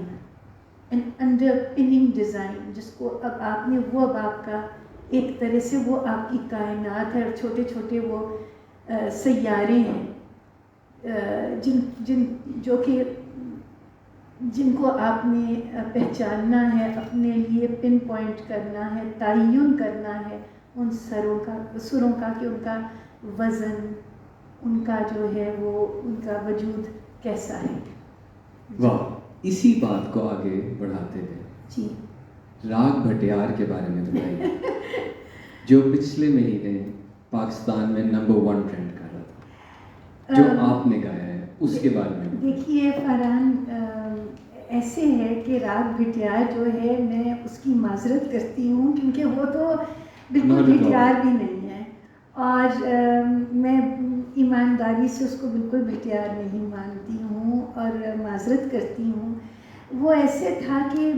an underpinning design، جس کو اب آپ نے وہ اب آپ کا ایک طرح سے وہ آپ کی کائنات ہے، اور چھوٹے چھوٹے وہ سیارے ہیں جن کو آپ نے پہچاننا ہے، اپنے لیے پن پوائنٹ کرنا ہے، تعین کرنا ہے ان سروں کا کہ ان کا وزن، ان کا جو ہے وہ ان کا وجود کیسا ہے. واہ، اسی بات کو آگے بڑھاتے ہوئے جی راگ بھٹیار کے بارے میں بتائیے، جو پچھلے مہینے پاکستان میں نمبر 1 ٹرینڈ کر رہا تھا، جو آپ نے گایا ہے اس کے بارے میں. دیکھیے فرحان، ایسے ہے کہ راگ بھٹیار جو ہے میں اس کی معذرت کرتی ہوں، کیونکہ وہ تو بالکل بھٹیار بھی نہیں ہے، اور میں ایمانداری سے اس کو بالکل بھٹیار نہیں مانتی ہوں اور معذرت کرتی ہوں. وہ ایسے تھا کہ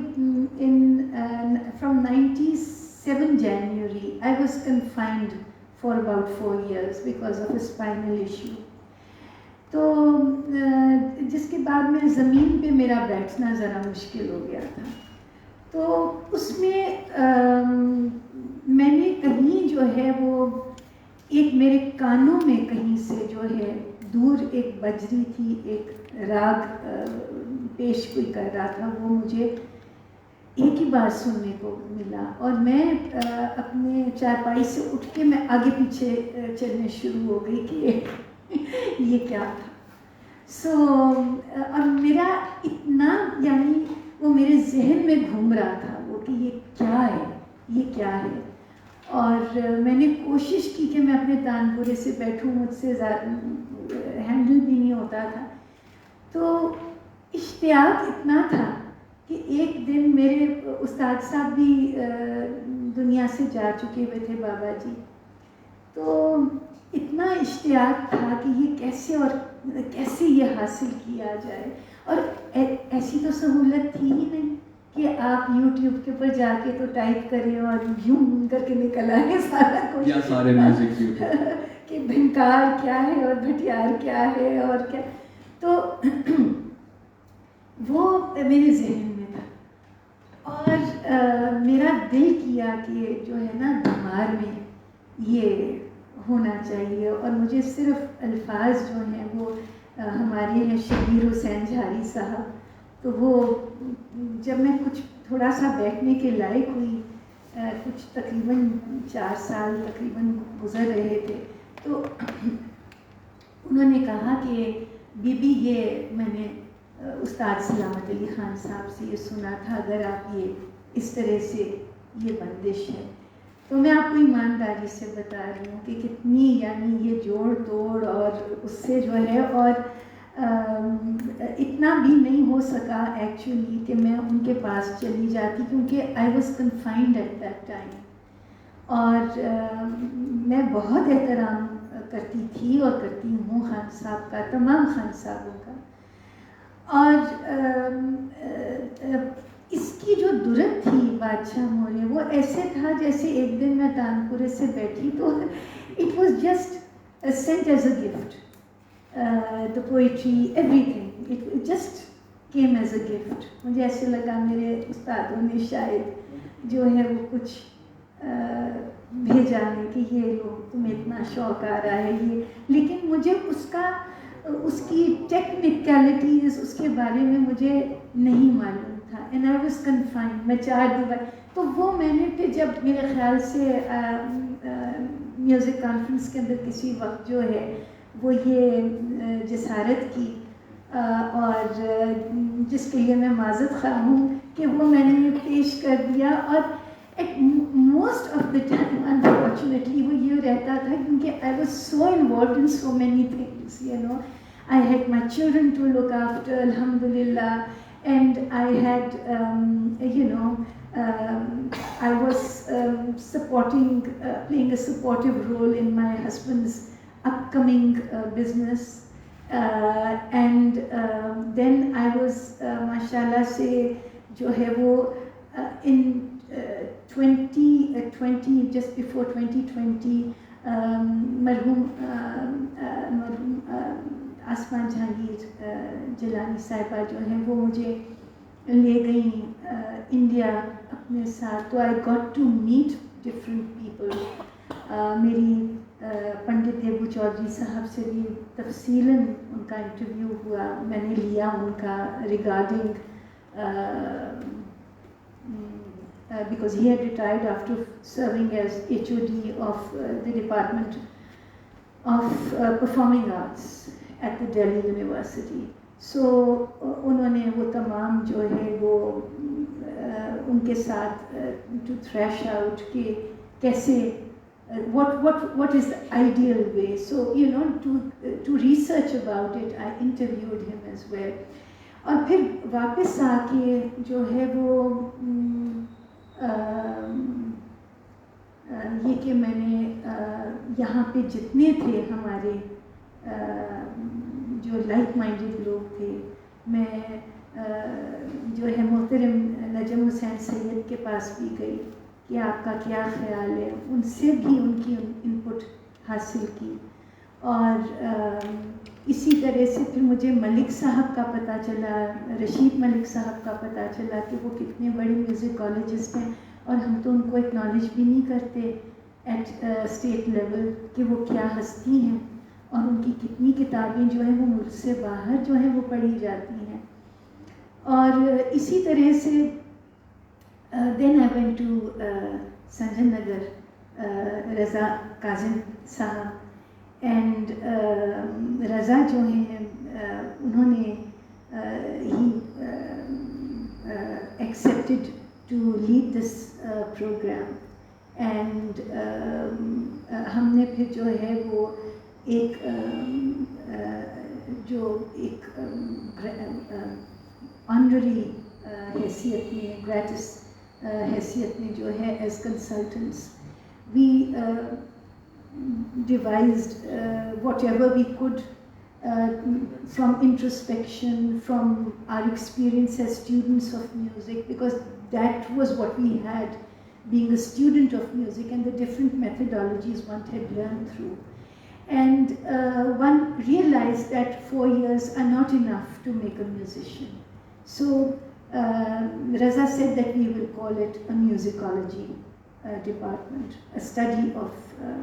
from 97 January I was confined for about 4 years because of a spinal issue. تو جس کے بعد میں زمین پہ میرا بیٹھنا ذرا مشکل ہو گیا تھا. تو اس میں میں نے کہیں جو ہے وہ ایک میرے کانوں میں کہیں سے جو ہے دور ایک بج رہی تھی، ایک راگ پیش کوئی کر رہا تھا، وہ مجھے ایک ہی بار سننے کو ملا، اور میں اپنے چارپائی سے اٹھ کے میں آگے پیچھے چلنے شروع ہو گئی کہ یہ کیا تھا. اور میرا اتنا یعنی وہ میرے ذہن میں گھوم رہا تھا وہ کہ یہ کیا ہے، یہ کیا ہے. اور میں نے کوشش کی کہ میں اپنے تانپورے سے بیٹھوں، مجھ سے ہینڈل بھی نہیں ہوتا تھا. تو اشتیاق اتنا تھا کہ ایک دن میرے استاد صاحب بھی دنیا سے جا چکے ہوئے تھے، بابا جی. تو اتنا اشتیاق تھا کہ یہ کیسے یہ حاصل کیا جائے، اور ایسی تو سہولت تھی ہی نہیں کہ آپ یوٹیوب کے اوپر جا کے تو ٹائپ کریں اور یوں کر کے نکل آئے سارا کچھ، یا سارے میوزک یوٹیوب کہ بھنکار کیا ہے اور بھٹیار کیا ہے اور کیا. تو وہ میرے ذہن میں تھا، اور میرا دل کیا کہ جو ہے نا دماغ میں یہ ہونا چاہیے. اور مجھے صرف الفاظ جو ہیں وہ ہمارے ہیں شبیر حسین جھاری صاحب، تو وہ جب میں کچھ تھوڑا سا بیٹھنے کے لائق ہوئی، کچھ تقریباً 4 سال تقریباً گزر رہے تھے، تو انہوں نے کہا کہ بی بی یہ میں نے استاد سلامت علی خان صاحب سے یہ سنا تھا، اگر آپ یہ اس طرح سے یہ بندش ہے، تو میں آپ کو ایمانداری سے بتا رہی ہوں کہ کتنی یعنی یہ جوڑ توڑ اور اس سے جو ہے، اور اتنا بھی نہیں ہو سکا ایکچولی کہ میں ان کے پاس چلی جاتی، کیونکہ I was confined at that time, اور میں بہت احترام کرتی تھی اور کرتی ہوں خان صاحب کا، تمام خان صاحبوں کا. اور اس کی جو درد تھی بادشاہ مورے، وہ ایسے تھا جیسے ایک دن میں تانپورے سے بیٹھی تو it was just sent as a gift, the poetry, everything, it just came as a gift. مجھے ایسے لگا میرے استادوں نے شاید جو ہے وہ کچھ بھیجا ہے کہ یہ لو تمہیں اتنا شوق آ رہا ہے یہ، لیکن مجھے اس کی ٹیکنیکلٹیز اس کے بارے میں مجھے نہیں معلوم تھا، اینڈ آئی واز کنفائنڈ. میں 4 دیوار تو وہ میں نے پھر جب میرے خیال سے میوزک کانفرنس کے اندر کسی وقت جو ہے وہ یہ جسارت کی، اور جس کے لیے میں معذرت خواہ ہوں کہ وہ میں نے پیش کر دیا. اور at most of the time unfortunately وہ یہ رہتا تھا کیونکہ I was so involved in so many things, you know I had my children to look after, alhamdulillah, and I had, I was playing a supportive role in my husband's upcoming business, and then I was, mashallah se, jo hai wo in 2020, just before 2020, مرحوم آسمان جہانگیر جیلانی صاحبہ جو ہیں وہ مجھے لے گئیں India اپنے ساتھ، تو I got to meet different people. میری پنڈت دیبو چودھری صاحب سے بھی تفصیلاً ان کا انٹرویو ہوا، میں نے لیا ان کا regarding because he had retired after serving as HOD of the Department of Performing Arts at the Delhi University. So انہوں نے وہ تمام جو ہے وہ ان کے ساتھ to thrash out کہ کیسے what is the ideal way. So to research about it, I interviewed him as well. اور پھر واپس آ کے جو ہے وہ یہ کہ میں نے یہاں پہ جتنے تھے ہمارے جو لائک مائنڈیڈ لوگ تھے، میں جو ہے محترم نجم حسین سید کے پاس بھی گئی کہ آپ کا کیا خیال ہے، ان سے بھی ان کی ان پٹ حاصل کی. اور اسی طرح سے پھر مجھے ملک صاحب کا پتہ چلا، رشید ملک صاحب کا پتہ چلا کہ وہ کتنے بڑے میوزک کالجسٹ ہیں، اور ہم تو ان کو اکنالج بھی نہیں کرتے ایٹ اسٹیٹ لیول کہ وہ کیا ہستی ہیں، اور ان کی کتنی کتابیں جو ہیں وہ ملک سے باہر جو ہیں وہ پڑھی جاتی ہیں. اور اسی طرح سے then I went to Sanjan Nagar, Raza Kazim Sahab, and Raza جو ہیں انہوں نے he accepted to lead this programme. And ہم نے پھر جو ہے وہ ایک آنرری حیثیت میں، گریٹس حیثیت میں جو ہے as consultants we devised whatever we could from introspection, from our experience as students of music, because that was what we had being a student of music, and the different methodologies one had learned through. And one realized that 4 years are not enough to make a musician. So Raza said that we will call it a musicology department, a study of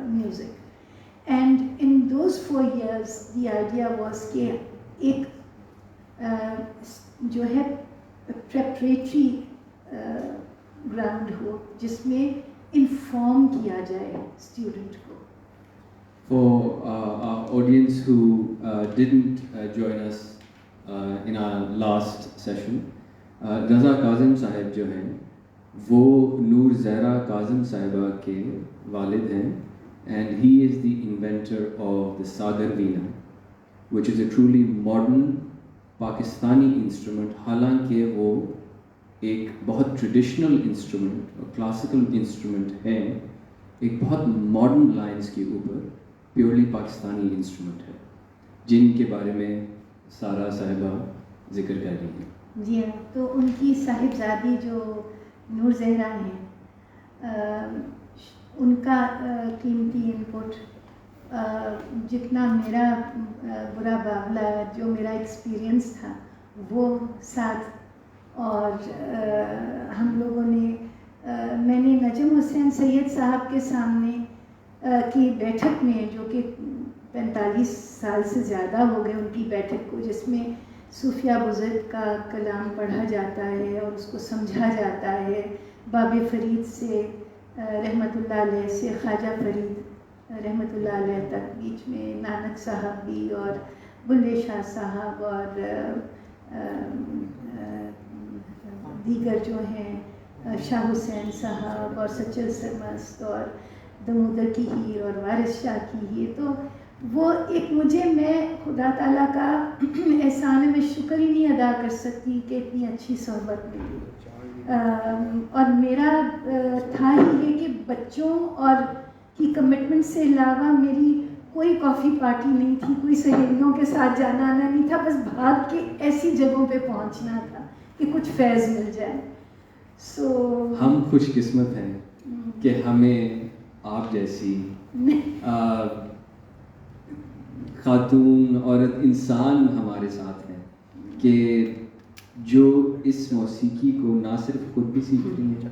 music. And in those 4 years the idea was کہ ایک جو ہے preparatory ground ہو جس میں inform کیا جائے student کو. For our audience who didn't join us in our last session, Raza Kazim Sahib جو ہیں وہ نور زہرا کاظم صاحبہ کے والد ہیں, and he is the inventor of the Sagar Veena, which is a truly modern Pakistani instrument. حالانکہ وہ ایک بہت ٹریڈیشنل انسٹرومنٹ اور کلاسیکل انسٹرومنٹ ہے, ایک بہت ماڈرن لائنس کے اوپر پیورلی پاکستانی انسٹرومنٹ ہے, جن کے بارے میں سارا صاحبہ ذکر کر رہی ہیں. جی ہاں, تو ان کی صاحبزادی جو نور زہرا ہیں, ان کا قیمتی انپٹ جتنا میرا برا باولا جو میرا ایکسپیرئنس تھا وہ ساتھ, اور ہم لوگوں نے میں نے نجم حسین سید صاحب کے سامنے کی بیٹھک میں, جو کہ 45 سال سے زیادہ ہو گئے ان کی بیٹھک کو, جس میں صوفیہ بزرگ کا کلام پڑھا جاتا ہے اور اس کو سمجھا جاتا ہے, باب فرید سے رحمۃ اللہ علیہ سے خواجہ فرید رحمۃ اللہ علیہ تک, بیچ میں نانک صاحب بھی اور بلے شاہ صاحب اور دیگر جو ہیں شاہ حسین صاحب اور سچل سرمست اور دمودر کی ہیر اور وارث شاہ کی ہیر. تو وہ ایک مجھے, میں خدا تعالیٰ کا احسان ہے, میں شکر ہی نہیں ادا کر سکتی کہ اتنی اچھی صحبت ملی. اور میرا تھا ہی یہ کہ بچوں اور کی کمٹمنٹ سے علاوہ میری کوئی کافی پارٹی نہیں تھی, کوئی سہیلیوں کے ساتھ جانا آنا نہیں تھا, بس بھاگ کے ایسی جگہوں پہ پہنچنا تھا کہ کچھ فیض مل جائے. ہم خوش قسمت ہیں کہ ہمیں آپ جیسی خاتون عورت انسان ہمارے ساتھ ہیں کہ جو اس موسیقی کو نہ صرف خود بھی سیکھ رہی ہیں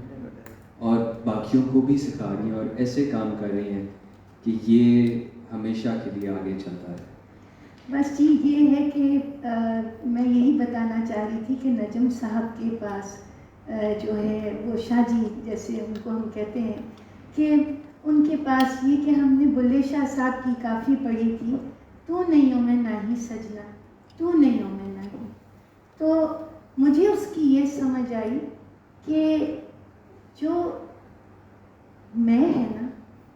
اور باقیوں کو بھی سکھا رہی ہیں اور ایسے کام کر رہی ہیں کہ یہ ہمیشہ کے لیے آگے چلتا ہے. بس جی یہ ہے کہ میں یہی بتانا چاہ رہی تھی کہ نجم صاحب کے پاس جو ہے وہ شاہ جی جیسے ان کو ہم کہتے ہیں, کہ ان کے پاس یہ کہ ہم نے بلے شاہ صاحب کی کافی پڑھی تھی, تو نہیں میں نہیں سجنا, تو نہیں میں نہیں. تو مجھے اس کی یہ سمجھ آئی کہ جو میں ہے نا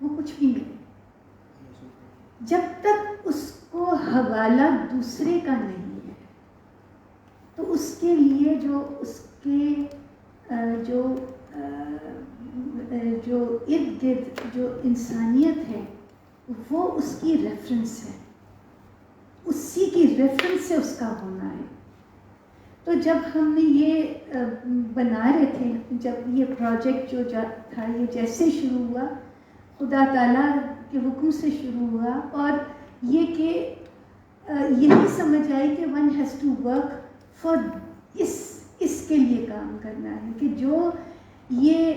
وہ کچھ بھی نہیں, جب تک اس کو حوالہ دوسرے کا نہیں ہے تو اس کے لیے جو اس کے جو ارد گرد جو انسانیت ہے وہ اس کی ریفرنس ہے, اسی کی ریفرنس سے اس کا ہونا ہے. تو جب ہم نے یہ بنا رہے تھے, جب یہ پروجیکٹ جو تھا یہ جیسے شروع ہوا, خدا تعالیٰ کے حکم سے شروع ہوا, اور یہ کہ یہی سمجھ آئی کہ one has to work for اس کے لیے کام کرنا ہے کہ جو یہ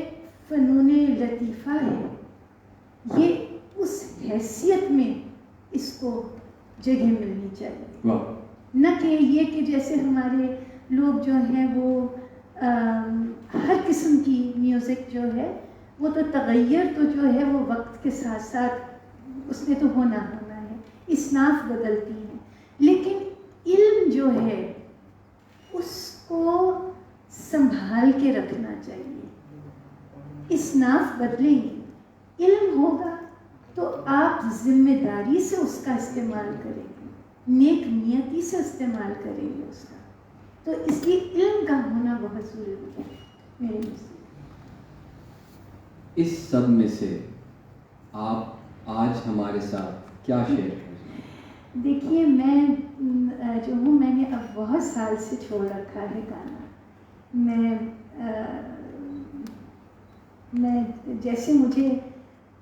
فنون لطیفہ ہے یہ اس حیثیت میں اس کو جگہ ملنی چاہیے, نہ کہ یہ کہ جیسے ہمارے لوگ جو ہیں وہ ہر قسم کی میوزک جو ہے وہ تو تغیر تو جو ہے وہ وقت کے ساتھ ساتھ اس نے تو ہونا ہے, اصناف بدلتی ہیں, لیکن علم جو ہے اس کو سنبھال کے رکھنا چاہیے. اصناف بدلیں گے, علم ہوگا تو آپ ذمہ داری سے اس کا استعمال کریں گے, نیک نیتی سے استعمال کریں گے اس کا. تو اس لیے علم کا ہونا بہت ضروری ہے میرے نزدیک. اس سب میں سے آپ آج ہمارے ساتھ کیا شیئر کریں؟ دیکھیے میں جو ہوں, میں نے اب بہت سال سے چھوڑ رکھا ہے گانا. میں جیسے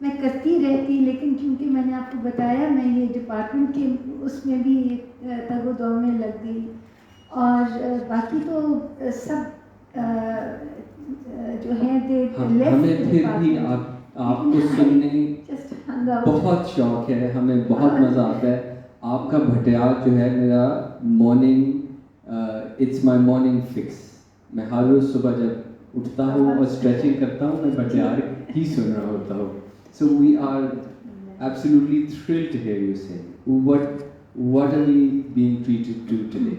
میں کرتی رہتی, لیکن کیونکہ میں نے آپ کو بتایا میں یہ ڈپارٹمنٹ کے اس میں بھی تگ و دو میں لگ گئی, اور باقی تو سب جو ہیں ہمیں پھر بھی آپ کو سننے بہت شوق ہے, ہمیں بہت مزہ آتا ہے. آپ کا بھٹیار جو ہے میرا morning it's my morning fix. میں ہر روز صبح جب اٹھتا ہوں اور اسٹریچنگ کرتا ہوں میں بھٹیار ہی سن رہا ہوتا ہوں. So we are absolutely thrilled to hear you sing. What are we being treated to today?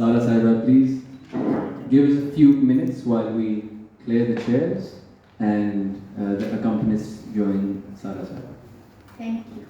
Sara Sahiba, please give us a few minutes while we clear the chairs and the accompanists join Sara Sahiba. Thank you.